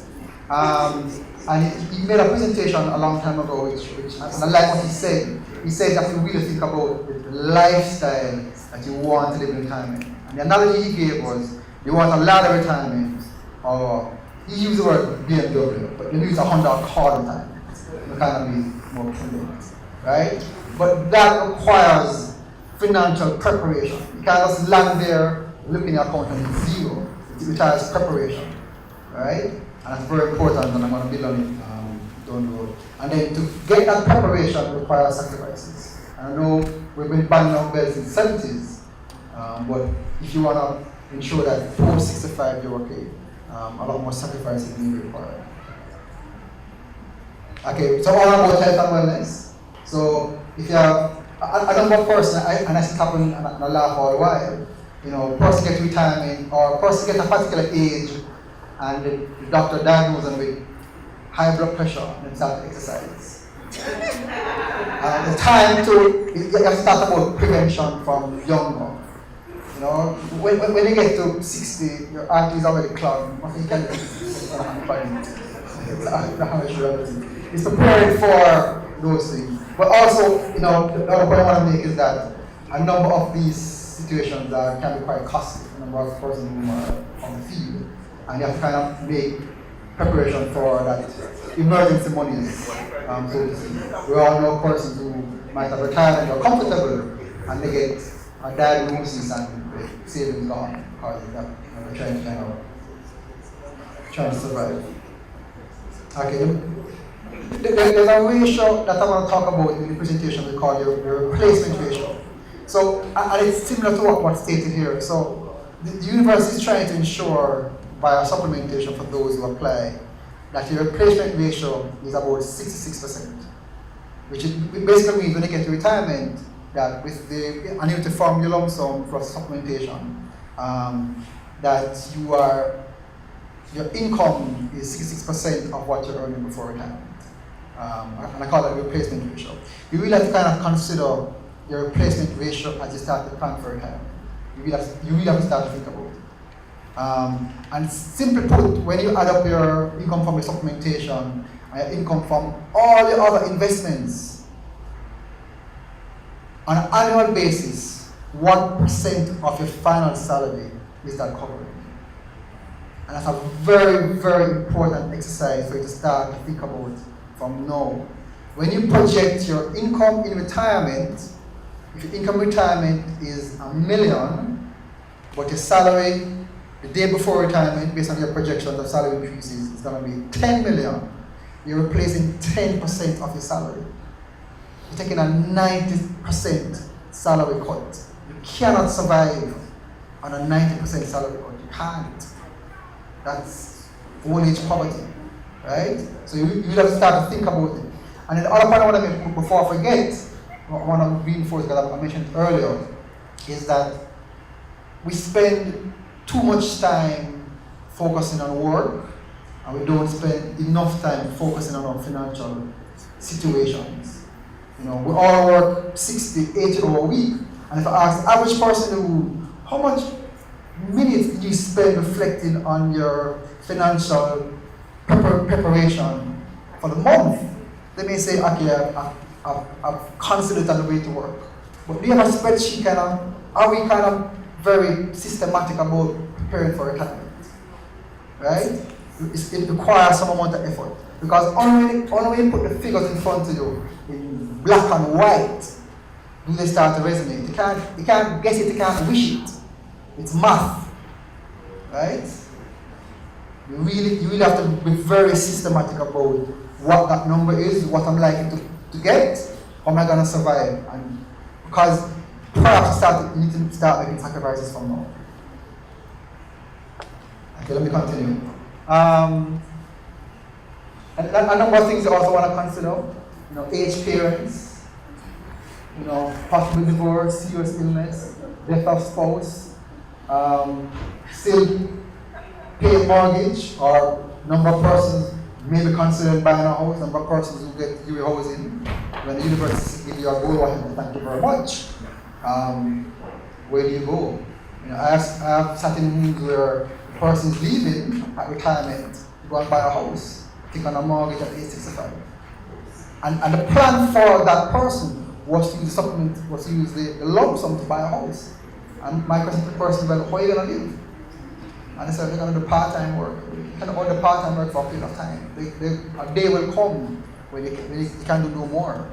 And he made a presentation a long time ago, which and I like what he said. He said that you really think about the lifestyle that you want to live in retirement. And the analogy he gave was, you want a ladder retirement, or he used the word BMW, but you use a Honda car retirement. You kind of be more prudent, right? But that requires financial preparation. You can't just land there, look in your account and it's zero. It requires preparation, right? And that's very important, and I'm going to build on it down the road. And then to get that preparation requires sacrifices. And I know we've been banging our belts in the 70s, but if you want to ensure that post 65 you're okay, a lot more sacrifices will be required. Okay, so all about health and wellness. So if you have a number of person, and I see it happen and I laugh all the while, person gets retirement or person gets a particular age and the doctor diagnoses them with high blood pressure and then start to exercise. The time to, you have to start about prevention from younger. You know, when you get to 60, your artery is already clogged. Nothing you can do. It's preparing for those things. But also, you know, the other point I want to make is that a number of these situations can be quite costly for a number of persons who are on the field. And you have to kind of make preparation for that emergency monies, so to speak. We all know persons who might have retired and are comfortable and they get a diagnosis and the savings gone because they're trying to survive. Okay, there's a ratio that I want to talk about in the presentation we call your replacement ratio. So, and it's similar to what's stated here. So, the university is trying to ensure via supplementation for those who apply that your replacement ratio is about 66%, which basically means when you get to retirement, that with the annuity from your lump sum plus supplementation, that your income is 66% of what you're earning before retirement. And I call that replacement ratio. You really have to kind of consider your replacement ratio as you start to plan for retirement. You really have to start to think about it. And simply put, when you add up your income from your supplementation and your income from all your other investments, on an annual basis, what percent of your final salary is that covering? And that's a very, very important exercise for you to start to think about from now. When you project your income in retirement, if your income retirement is $1 million, but your salary the day before retirement, based on your projections of salary increases, is going to be 10 million. You're replacing 10% of your salary. You're taking a 90% salary cut. You cannot survive on a 90% salary cut. You can't. That's old age poverty, right? So you have to start to think about it. And then the other point I want to make before I forget, I want to reinforce because I mentioned earlier, is that we spend too much time focusing on work, and we don't spend enough time focusing on our financial situations. You know, we all work 60, 80 hours a week, and if I ask the average person how much minutes do you spend reflecting on your financial preparation for the month, they may say, okay, I've considered it on the way to work. But do you have a spreadsheet are we kind of very systematic about preparing for retirement? Right? It requires some amount of effort. Because only when you put the figures in front of you in black and white, do they start to resonate. You can't guess it, you can't wish it. It's math. Right? You really have to be very systematic about what that number is, what I'm likely to get, how am I going to survive. And because perhaps you need to start making sacrifices from now. Okay, let me continue. And a number of things you also want to consider. You know, aged parents, you know, possible divorce, serious illness, death of spouse, still paying mortgage, or number of persons maybe considering buying a house, number of persons who get you housing. When the university gives you a goal, thank you very much. Where do you go? You know, I have certain rooms where the person is leaving at retirement to go and buy a house, take on a mortgage at age 65. And the plan for that person was to use the supplement, was to use the lump sum to buy a house. And my question to the person was, how are you going to live? And they said, they're going to do part-time work. You can only part-time work for a period of time. A day will come when you can do no more.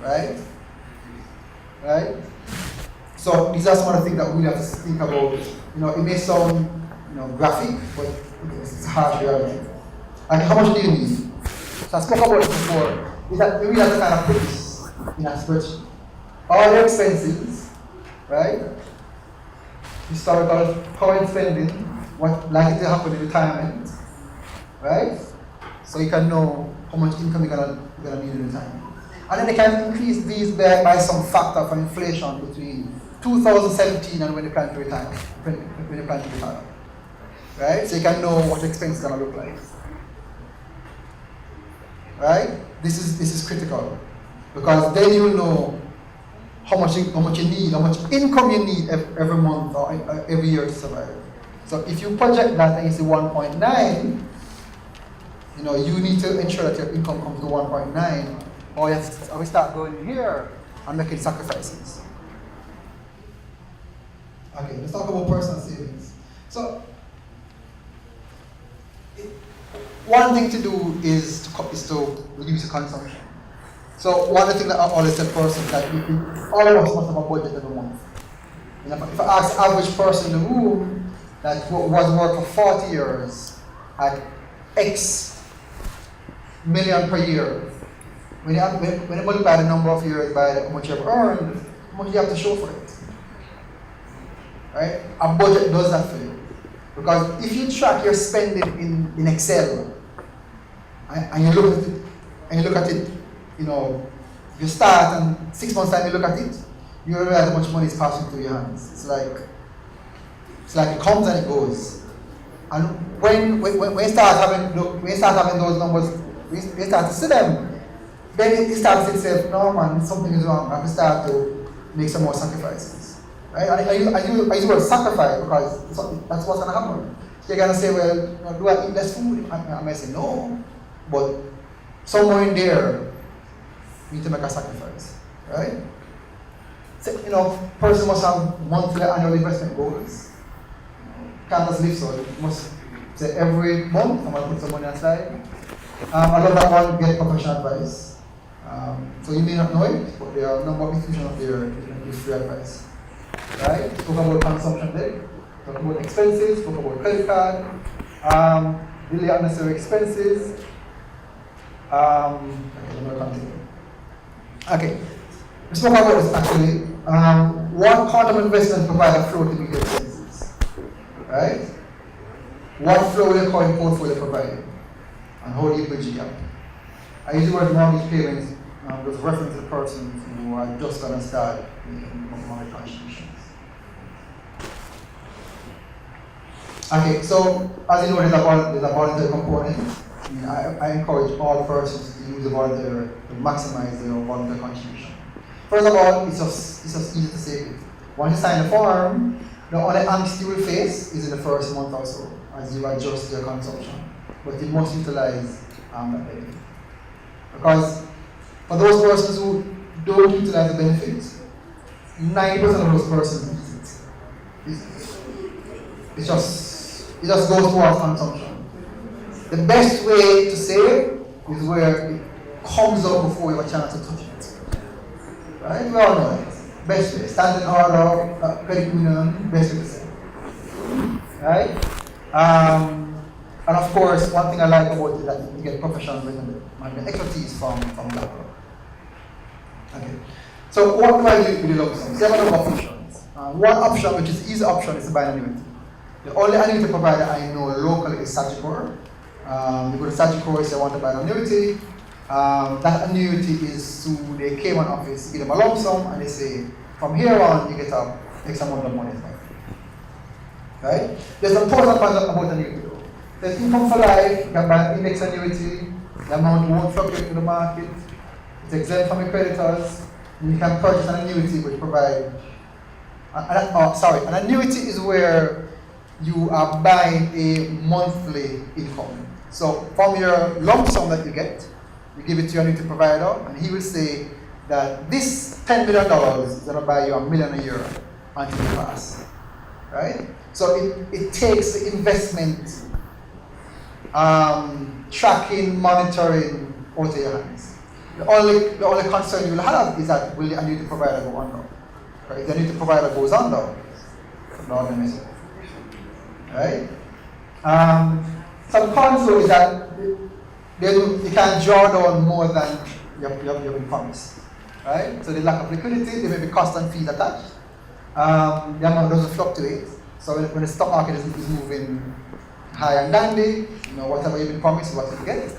Right? Right? So these are some of the things that we have to think about. You know, it may sound, you know, graphic, but it's harsh reality. And how much do you need? So I spoke about it before. Is that we really have to kind of put this in a spreadsheet. All your expenses, right? Historical current spending, what likely to happen in retirement, right? So you can know how much income you're gonna need in retirement. And then they can increase these by some factor for inflation between 2017 and when you plan to retire. When you plan to retire. Right? So you can know what the expense is gonna look like. Right? This is critical. Because then you know how much you need, how much income you need every month or every year to survive. So if you project that and you see 1.9, you need to ensure that your income comes to 1.9, or you have to start going here and making sacrifices. Okay, let's talk about personal savings. So, one thing to do is to reduce the consumption. So, one of the things that I always tell persons that all of us must have a budget every month. If I ask the average person in the room that was working for 40 years at X million per year, when you multiply the number of years by how much you have earned, how much you have to show for it. Right? A budget does that for you. Because if you track your spending in Excel and you look at it, you start and 6 months time you look at it, you realize how much money is passing through your hands. It's like it comes and it goes. And when you start having those numbers, when you start to see them, then it starts to say, no man, something is wrong. I have to start to make some more sacrifices. Right? I use the word sacrifice because that's what's going to happen. You're going to say, well, do I eat less food? I might say no, but somewhere in there, you need to make a sacrifice. Right? So, person must have monthly annual investment goals. Can't just live so. You must say every month, I'm going to put some money aside. I love that one, get professional advice. So you may not know it, but there are a number of institutions out there that give free advice. Right? Talk about consumption debt, talk about expenses, talk about credit card, really unnecessary expenses. Okay, let's talk about this actually. What kind of investment provide a flow to meet your expenses? Right? What flow will you call your portfolio providing? And how do you bridge it up? I use the word mortgage payments with reference to the persons who are just going to start making mortgage contributions. Okay, so as you know, there's a voluntary component. I encourage all persons to use the voluntary to maximize their voluntary contribution. First of all, it's just easy to save it. Once you sign the form, the only angst you will face is in the first month or so as you adjust your consumption. But you must utilize that benefit. Because for those persons who don't utilize the benefits, 90% of those persons use it. It just goes towards consumption. The best way to save is where it comes up before you have a chance to touch it. Right? We all know it. Best way. Standing order, credit union, best way to save. Right? And of course, one thing I like about it is that you get professional and expertise from BlackRock. Okay. So what do I do with the lump sum? There are a number of options. One option, which is the easy option, is to buy an annuity. The only annuity provider I know locally is Sagicor. You go to Sagicor if you want to buy an annuity. That annuity is through the Cayman office. You give them a lump sum and they say, from here on, you get X amount of money. Right? There's some pros and cons about annuity. There's income for life, you can buy an index annuity, the amount won't fluctuate in the market, it's exempt from your creditors, and you can purchase an annuity which provides, an annuity is where you are buying a monthly income. So from your lump sum that you get, you give it to your annuity provider, and he will say that this $10 million is going to buy you $1 million a year until you pass. Right? So it takes the investment tracking, monitoring out of your hands. The only concern you will have is that will the annuity provider go under? Right? If the annuity provider goes under, not going to mess it. Right? Some cons though is that you can draw down more than you have been promised. Right? So the lack of liquidity, there may be cost and fees attached. The amount doesn't fluctuate. So when the stock market is moving high and dandy, whatever you've been promised is what you get.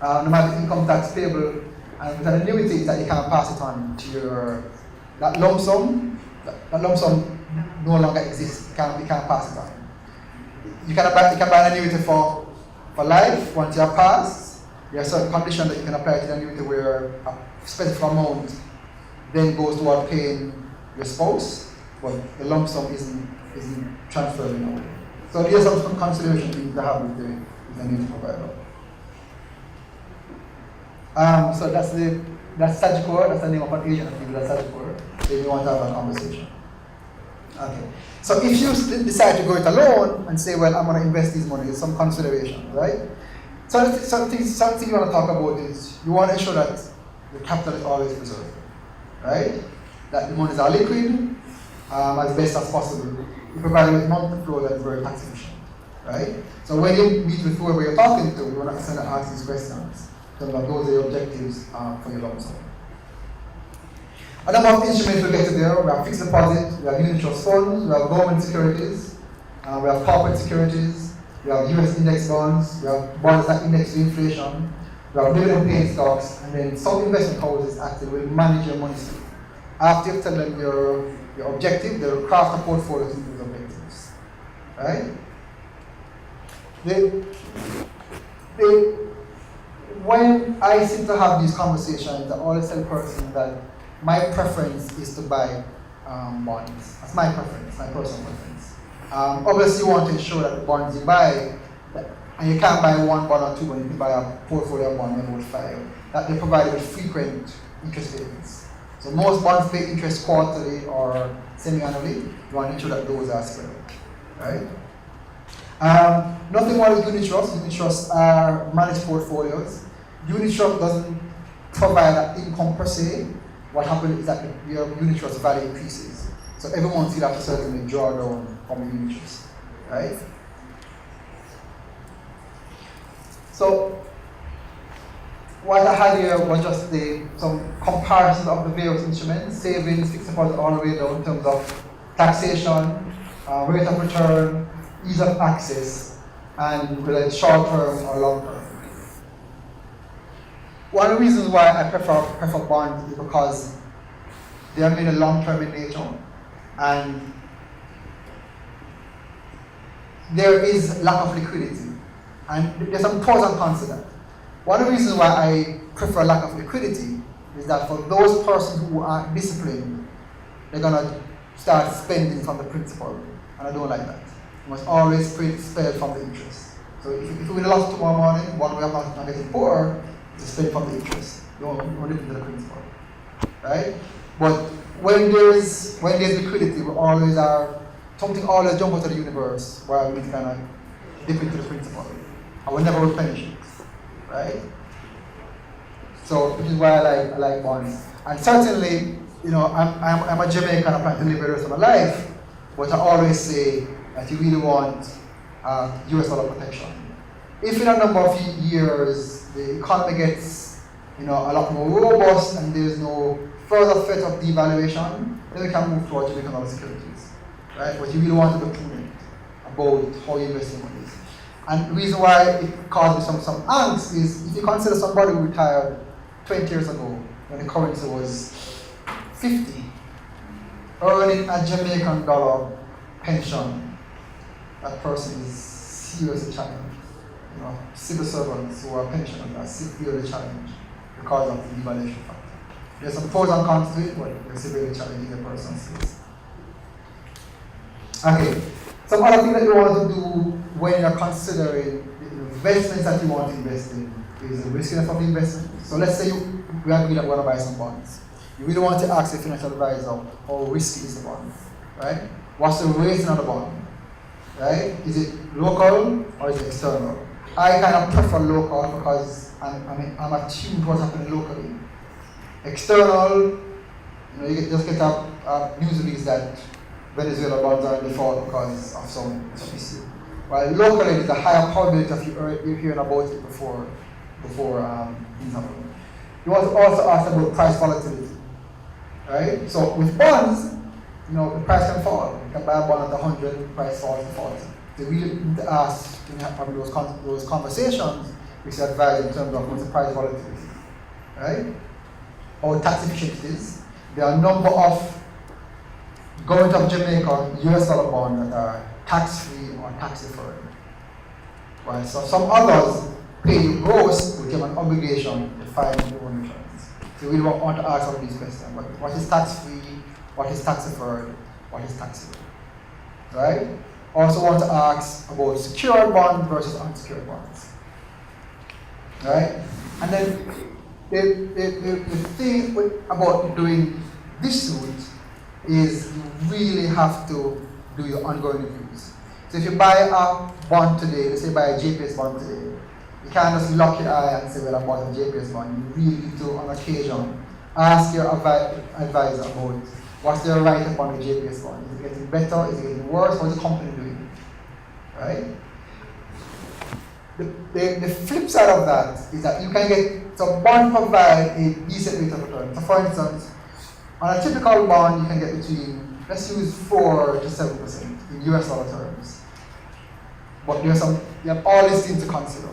No matter income tax payable, and with an annuity is that you can't pass it on to that lump sum. That lump sum no longer exists. You can't pass it on. You can buy an annuity for life. Once you have passed, there are certain conditions that you can apply to the annuity where a specific amount then goes toward paying your spouse, but the lump sum isn't transferred in a way. So there's some consideration you need to have with the annuity provider. So that's Sagicor, that's the name of an agent activity, that's Sagicor. Then you want to have a conversation. Okay. So if you decide to go it alone and say, well, I'm going to invest this money, there's some consideration, right? So something you want to talk about is you want to ensure that the capital is always preserved, right? That the monies are liquid as best as possible. You provide with monthly flow that is very tax efficient, right? So when you meet with whoever you're talking to, you want to ask these questions. So those are your objectives for your lump sum. A number of instruments will get to there. We have fixed deposit, we have unit trust funds, we have government securities, we have corporate securities, we have US index bonds, we have bonds that index to inflation, we have dividend paying stocks, and then some investment houses actually will manage your money stream. After you've told them your objective, they will craft a portfolio to meet those objectives. Right? When I seem to have these conversations, I always tell the person that my preference is to buy bonds. That's my preference, my personal preference. Obviously, you want to ensure that the bonds you buy, and you can't buy one bond or two, but you can buy a portfolio of bond, maybe with 5, that they provide with frequent interest payments. So most bonds pay interest quarterly or semi-annually. You want to ensure that those are spread out, right? Nothing more with unit trusts. Unit trusts are managed portfolios. Unit trust doesn't provide an income per se. What happens is that your unit trust value increases. So every month you have to certainly draw down from the unit trust, right? So what I had here was just some comparisons of the various instruments, savings, fixed deposit, all the way down in terms of taxation, rate of return, ease of access, and whether it's short term or long term. One of the reasons why I prefer bonds is because they are made long term in nature, and there is lack of liquidity, and there's some pros and cons to that. One of the reasons why I prefer lack of liquidity is that for those persons who are disciplined, they're gonna start spending from the principal, and I don't like that. You must always spend from the interest. So if you win a lot tomorrow morning, one way of not getting poor is to spend from the interest. You don't live into the principal, right? But when there's liquidity, we always are something always jump out of the universe where we kind of dip into the principal. I will never replenish it, right? So which is why I like bonds. And certainly, I'm a Jamaican. I plan to live the rest of my life, but I always say that you really want US dollar protection. If in a number of years the economy gets a lot more robust and there's no further threat of devaluation, then we can move towards Jamaican dollar securities, right? But you really want to be prudent about how you invest in money. And the reason why it caused me some angst is if you consider somebody who retired 20 years ago when the currency was 50, earning a Jamaican dollar pension, that person is seriously challenged. Civil servants who are pensioners are severely challenged because of the devaluation factor. There's some pros and cons to it, but they're severely challenging the person's case. Okay, some other thing that you want to do when you're considering the investments that you want to invest in is the riskiness of the investment. So let's say we agree that we want to buy some bonds. You really want to ask your financial advisor how risky is the bond, right? What's the rating of the bond, right? Is it local or is it external? I kind of prefer local because I'm attuned to what's happening locally. External, you just get news release that Venezuela bonds are in default because of some issue. While locally, there's a higher probability of you hearing about it before things happen. You want to also ask about price volatility, right? So with bonds, the price can fall. You can buy a bond at 100, the price falls to 40. So we need to ask, having those conversations, which is advised in terms of what's the price volatility, right? Or tax efficiencies. There are a number of Government of Jamaica US dollar bonds that are tax-free or tax-deferred. Right? So some others pay you gross, but you have an obligation to file your own returns. So we want to ask all of these questions. What is tax-free? What is tax-deferred? What is taxable? Right? Also want to ask about secured bonds versus unsecured bonds. Right? And then the thing about doing this suit is you really have to do your ongoing reviews. So if you buy a bond today, let's say you buy a JPS bond today, you can't just lock your eye and say, well, I bought a JPS bond. You really need to, on occasion, ask your advisor about what's their write-up on the JPS bond. Is it getting better? Is it getting worse? What is the company doing? Right? The flip side of that is that you can get, so bond provide a decent rate of return. So for instance, on a typical bond, you can get between, let's use 4 to 7% in US dollar terms. But you have all these things to consider.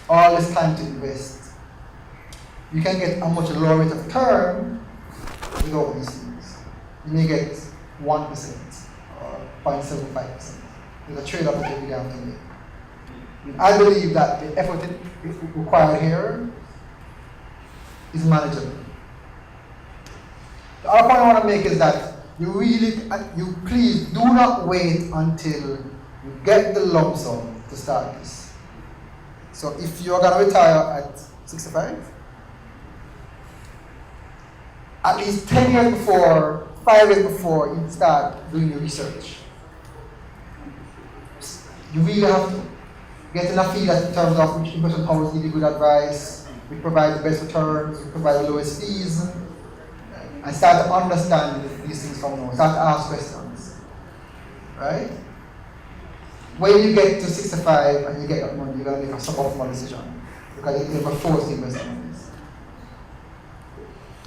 All this time to invest. You can get a much lower rate of return without these things. You may get 1% or 0.75%. There's a trade-off that you really have to make. I believe that the effort required here is manageable. The other point I want to make is that you please do not wait until you get the lump sum to start this. So if you're going to retire at 65, at least 10 years before, 5 years before you start doing your research, you really have to get enough feedback in terms of which investment houses give you good advice, which provide the best returns, which provide the lowest fees, and start to understand these things from now. Start to ask questions. Right? When you get to 65 and you get that money, you're going to make a suboptimal decision because you're going to force to invest in this.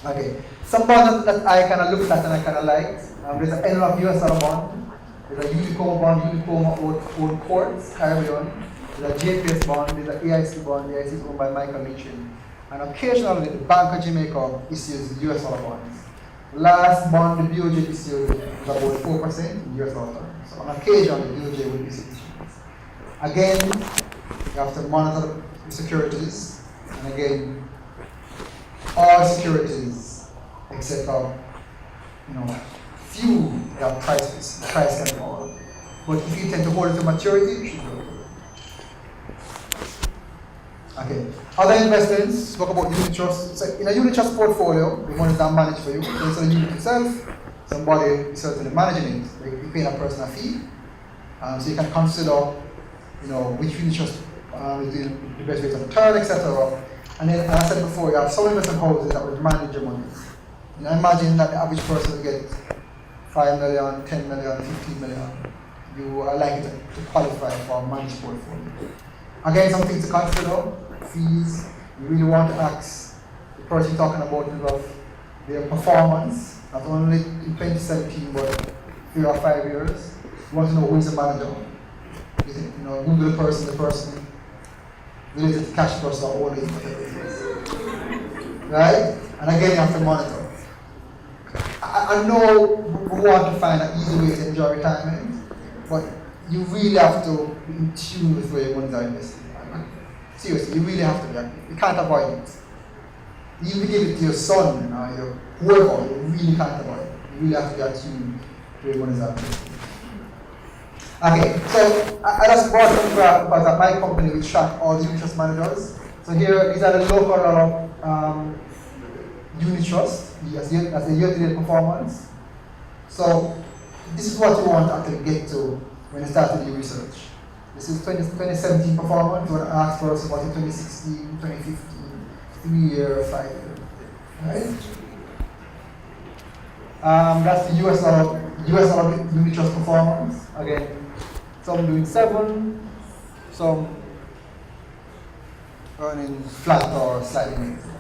Okay. Some bonds that I kind of looked at and I kind of liked. There's an NLF US dollar bond. There's a Unicoma bond, Unicoma owned Quartz, Caribbean. There's a JPS bond, there's an AIC bond, the AIC is owned by Michael Mitchell. And occasionally the Bank of Jamaica issues US dollar bonds. Last bond the BOJ issued was about 4% in US dollar terms. So on occasion the BOJ will issue issues. Again, you have to monitor the securities. And again, all securities except for, few that price can fall. But if you tend to hold it to maturity, you should go. Okay. Other investments, spoke about unit trust. So in a unit trust portfolio, the money is not managed for you. So it's a unit itself, somebody is certainly managing it. You're paying a person a fee. So you can consider, which unit trust is the best rate of return, etc. And then, as I said before, you have some investment houses that will manage your money. Imagine that the average person will get 5 million, 10 million, 15 million. You are likely to qualify for a managed portfolio. Again, some things to consider, fees. You really want to ask the person you're talking about of their performance, not only in 2017, but 3 or 5 years. You want to know who is the manager. Google the person related to cash person or all these things. Right? And again, you have to monitor. I know we want to find an easy way to enjoy retirement, but you really have to be in tune with where your money are invested. Seriously, you really have to be active. You can't avoid it. You give it to your son or your whoever, you really can't avoid it. You really have to be attuned to where your money are invested. Okay, so I just brought up because at my company we track all the unit trust managers. So here, these are the local unit trust, as a year-to-date performance. So this is what you want to actually get to when you start to do research. This is 2017 performance. You want to ask for us about 2016, 2015, 3-year, 5-year. Right? That's the US dollar unit trust performance. Again, some doing 7, some earning flat or slightly negative.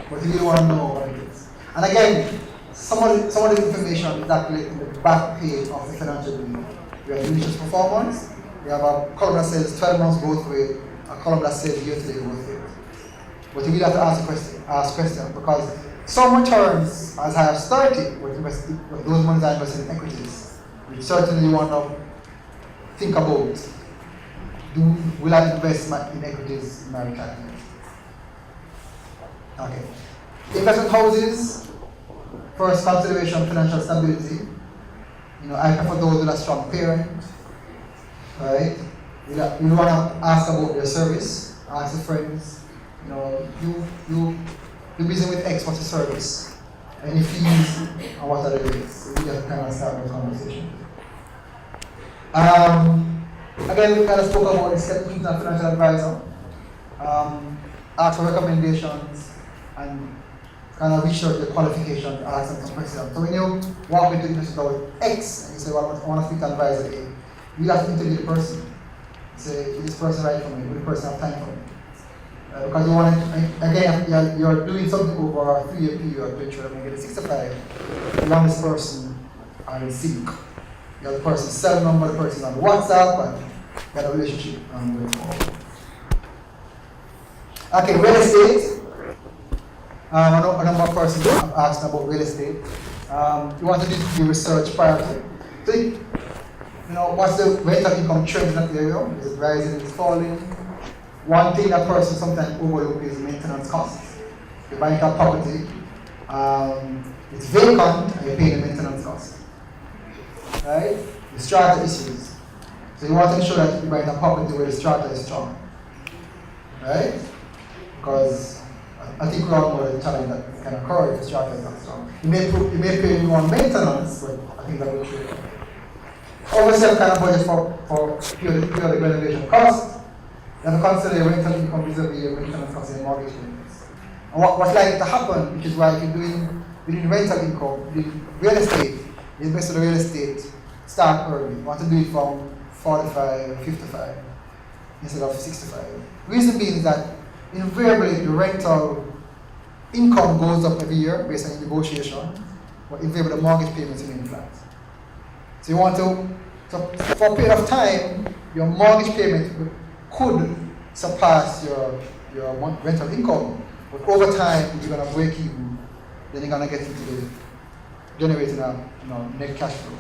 But you really want to know what it is. And again, some of the information is actually in the back page of the financial review. We have unit trust performance. We have a column that says 12 months growth rate, a column that says year-to-date growth rate. But you really have to ask questions because some returns, as I have started, with those monies are invested in equities. We certainly want to think about, will I invest in equities in my retirement? Okay. Investment houses, first consideration, financial stability. I prefer those with a strong parent, right? You want to ask about their service, ask your friends, you busy with X, what's the service? Any fees, and what are the rates? So you just kind of start the conversation. Again, we kind of spoke about this, get a financial advisor, ask for recommendations, and kind of research the qualification, ask them some questions. So when you walk into the industry about X, and you say, well, I want to speak to advisor A, you have to interview the person. Say, is this person right for me? Will the person have time for me? Because you want to, again, you're doing something over a 3-year period, which you're making it 65. You want this person in sync. You have the person's cell number, the person on WhatsApp, and you have a relationship going forward. Okay, real estate. A number of persons have asked about real estate. You want to do your research prior to. So, what's the rental income trend in that area? Is it rising? Is it falling? One thing that person sometimes overlook is maintenance costs. You buy a property, it's vacant, and you're paying the maintenance cost. Right? The strata issues. So you want to ensure that you buy a property where the strata is strong. Right? Because I think we all know the challenge that can occur if the strata is not strong. You may pay more maintenance, but I think that will trade. Obviously, kind of budget for periodic renovation costs. You have to consider your rental income vis-a-vis your maintenance costs and mortgage payments. And what's likely to happen, which is why if you're doing rental income, doing real estate, you invest in the real estate, start early. You want to do it from 45, 55 instead of 65. Reason being is that invariably the rental income goes up every year based on negotiation, but invariably the mortgage payments remain flat. So you want to, for a period of time, your mortgage payment could surpass your rental income, but over time you're going to break even. Then you're going to get into generating a net cash flow.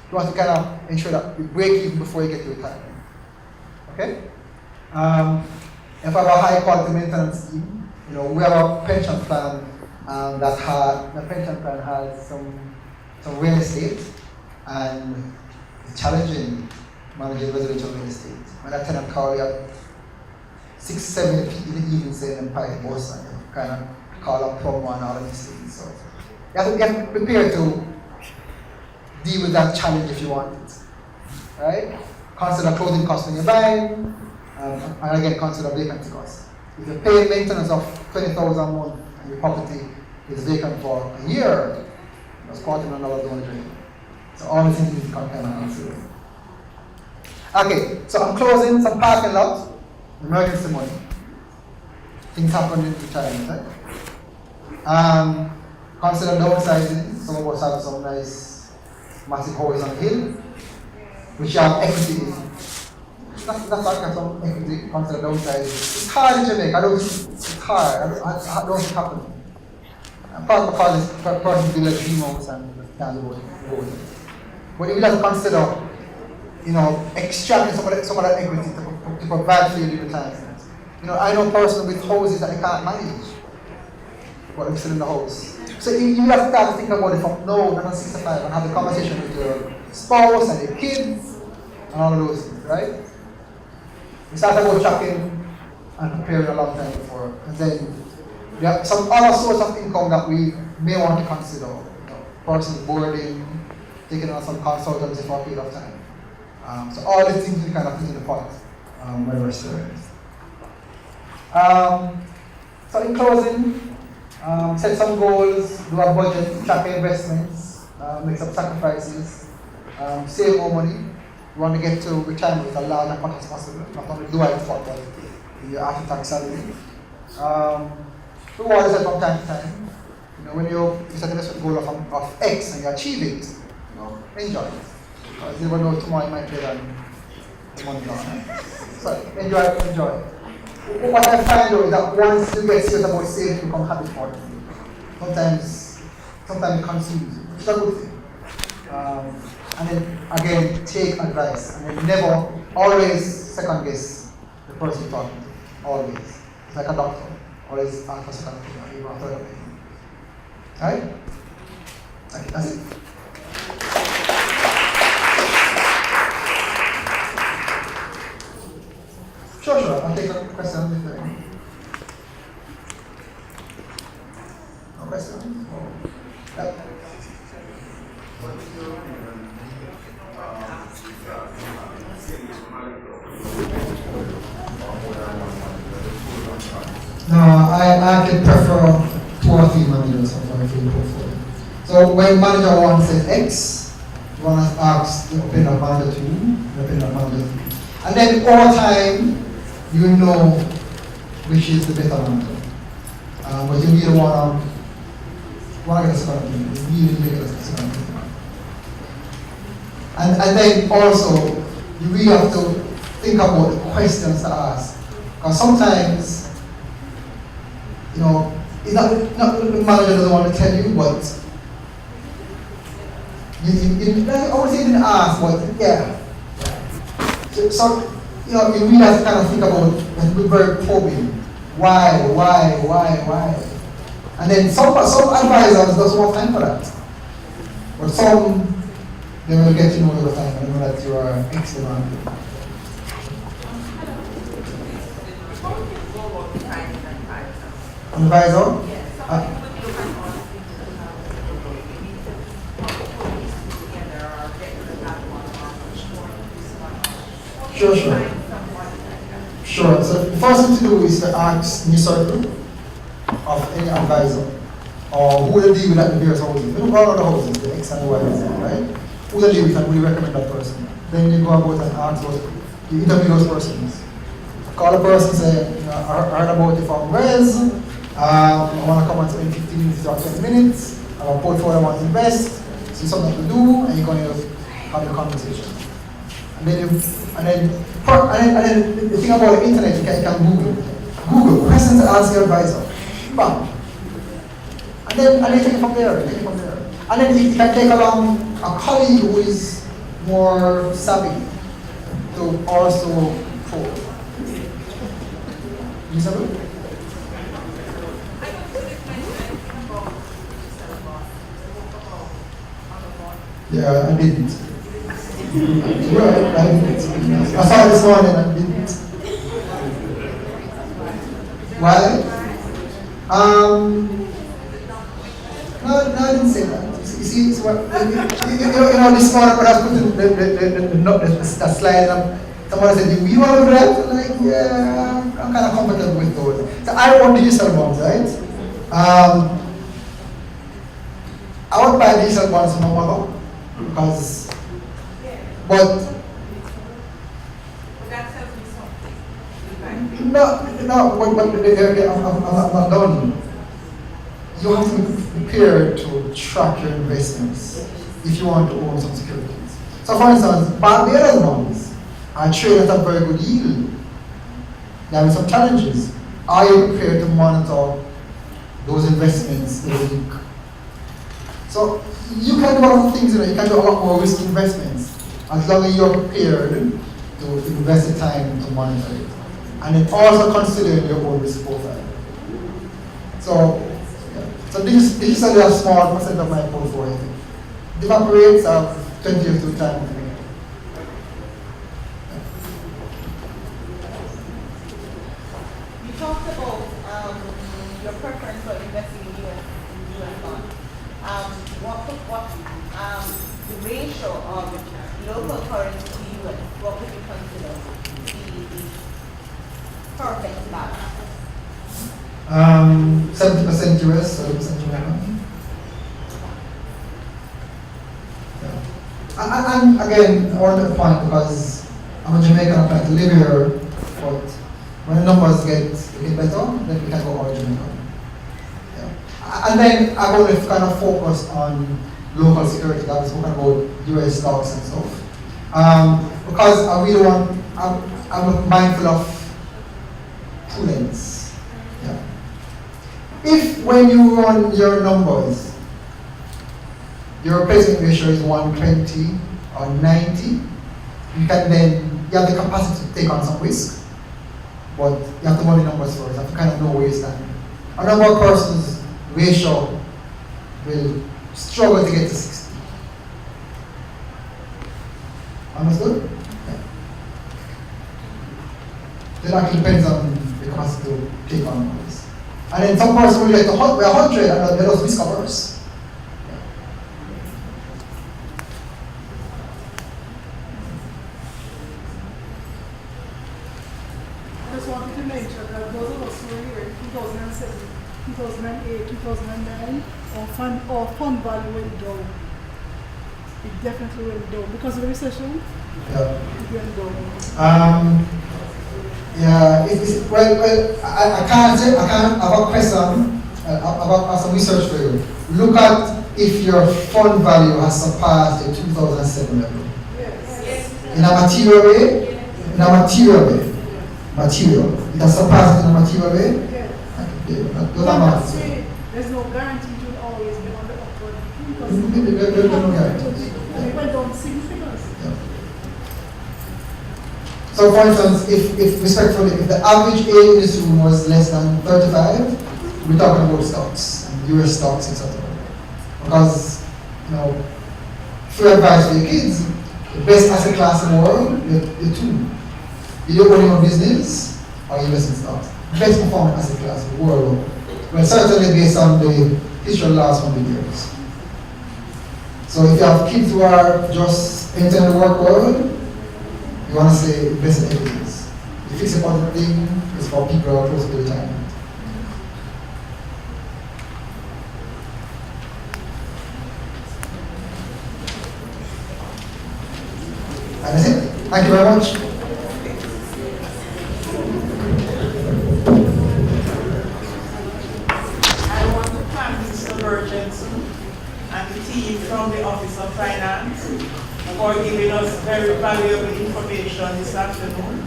You want to kind of ensure that you break even before you get to retirement. Okay? If I have a high quality maintenance scheme, we have a pension plan the pension plan has some real estate, and it's challenging managing residential real estate. When a tenant call, you have 6, 7 people in the evening saying them pipe boss, and you kind of call up plumber and all of these things. So you have to get prepared to deal with that challenge if you want it. Right? Consider closing costs when you're buying, and again consider vacancy costs. If you're paying maintenance of $20,000 a month and your property is vacant for a year, that's $250,000 going to drain. So all the things you can kind of consider. Okay, so I'm closing some parking lots, emergency money. Things happen in retirement, right? Consider downsizing. Some of us have some nice, massive houses on the hill, which have equity in. That's like some equity, consider downsizing. It's hard in Jamaica, it's hard, I don't think it happens. Part because this person build a dream house and can't do it. But you will have to consider, extracting some of that equity to provide for your retirement. I know personally with houses that they can't manage, but they're still in the house. So you have to start to think about it from now until 65 and have the conversation with your spouse and your kids and all of those things, right? We start about tracking and preparing a long time before, and then there are some other source of income that we may want to consider. Personal boarding, taking on some consultancy for a period of time. So all these things we kind of put in the pot when we're students. So in closing, set some goals, do a budget, track your investments, make some sacrifices, save more money. You want to get to retirement with a large amount as possible, not only do it for your after-tax salary. Reward yourself from time to time. When you set an investment goal of X and you achieve it, enjoy it. Because you never know tomorrow you might pay than the money gone. So enjoy it. What I find though is that once you get serious about saving, it becomes habit for you. Sometimes it consumes you, which is a good thing. And then again, take advice, and then never, always second guess the person you're talking to. Always. It's like a doctor. always ask for second opinion, or even a third opinion. Alright? Okay, that's it. Sure, I'll take a question if there are any. No question? Yep. No, I actually prefer 2 or 3 managers for my field portfolio. So when manager 1 says X, you want to ask the opinion of manager 2, the opinion of manager 3. And then over time, you know which is the better manager. But you really want to get a second opinion. You really get a second opinion. And then also, you really have to think about the questions to ask. Because sometimes, you know, it's not the manager doesn't want to tell you, but I would say you didn't ask, but yeah. So you know, you really have to kind of think about it very probing. Why? And then some advisors don't want time for that. But some, they will get to know over time and know that you are excellent. Advisor? Sure. So the first thing to do is to ask new circle of any advisor or who will deal with that in various houses. We don't go around the houses, the X and the Y, right? Who will deal with and will recommend that person. Then you go about and ask those, you interview those persons. Call a person, say, you know, I heard about you from Res. I want to come and spend 15 minutes or 20 minutes. I have a portfolio I want to invest. See something to do, and you're going to have the conversation. And then the thing about the internet, you can Google questions to ask your advisor. Bam. And then take it from there. And then you can take along a colleague who is more savvy to also probe. Isabel? Yeah, I didn't. I didn't. I saw it this morning and didn't. Why? No, I didn't say that. You see, it's what, this morning when I was putting the slide up, somebody said, you want to do that? I'm like, yeah, I'm kind of comfortable with those. So I want digital bonds, right? I would buy digital bonds for my mother because, but that tells me something. I'm not done. You have to be prepared to track your investments if you want to own some securities. So for instance, Barbados bonds are traded at a very good yield. There are some challenges. Are you prepared to monitor those investments every week? So you can do a lot of things, you can do a lot more risky investments as long as you're prepared to invest the time to monitor it. And then also consider your own risk profile. So this is only a small percent of my portfolio. The evaporates of 20 years to time. You talked about your preference for investing in US bonds. What the ratio of local currency to US, what would you consider the perfect balance? 70% US, 30% Jamaican. Yeah. And again, I want to point because I'm a Jamaican, I'm trying to live here, but when the numbers get better, then we can go all Jamaican. Yeah. And then I want to kind of focus on local security. I was talking about US stocks and stuff. Because I really want, I'm mindful of prudence. Yeah. If when you run your numbers, your replacement ratio is 120 or 90, you can then, you have the capacity to take on some risk, but you have to run the numbers first. You have to kind of know where you stand. a number of persons ratio will struggle to get to 60. Understood? Yeah. That actually depends on the capacity to take on this. And then some person will get to 100 and they're just discoverers. I just wanted to mention that those of us who were here in 2007, 2008, 2009, our fund value went down. It definitely went down because of the recession. Yeah. It went down. Yeah, I can't have a question about some research for you. Look at if your fund value has surpassed the 2007 level. Yes. In a material way? In a material way. Material. It has surpassed it in a material way? Yes. Okay, those But are that's maths. way, there's no guarantee it will always be on the upward. There's no guarantee. And it went down significantly. Yeah. So for instance, if respectfully, if the average age in this room was less than 35, we're talking about stocks, US stocks, etc. Because, free advice for your kids, the best asset class in the world, the two. Either owning a business or invest in stocks. Best performing asset class in the world. Well, certainly based on the history of the last 100 years. So if you have kids who are just entering the work world, you want to say invest in equities. The fixed deposit thing is for people who are close to retirement. And that's it. Thank you very much. I want to thank Mr. Burgenson and the team from the Office of Finance for giving us very valuable information this afternoon.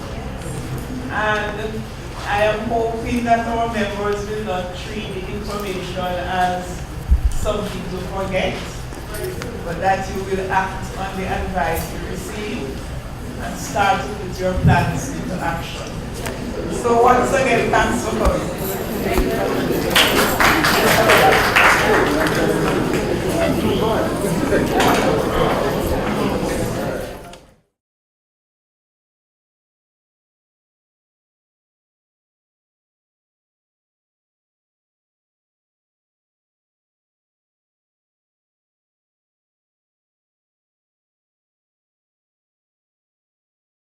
And I am hoping that our members will not treat the information as something to forget, but that you will act on the advice you receive and start to put your plans into action. So once again, thanks for coming.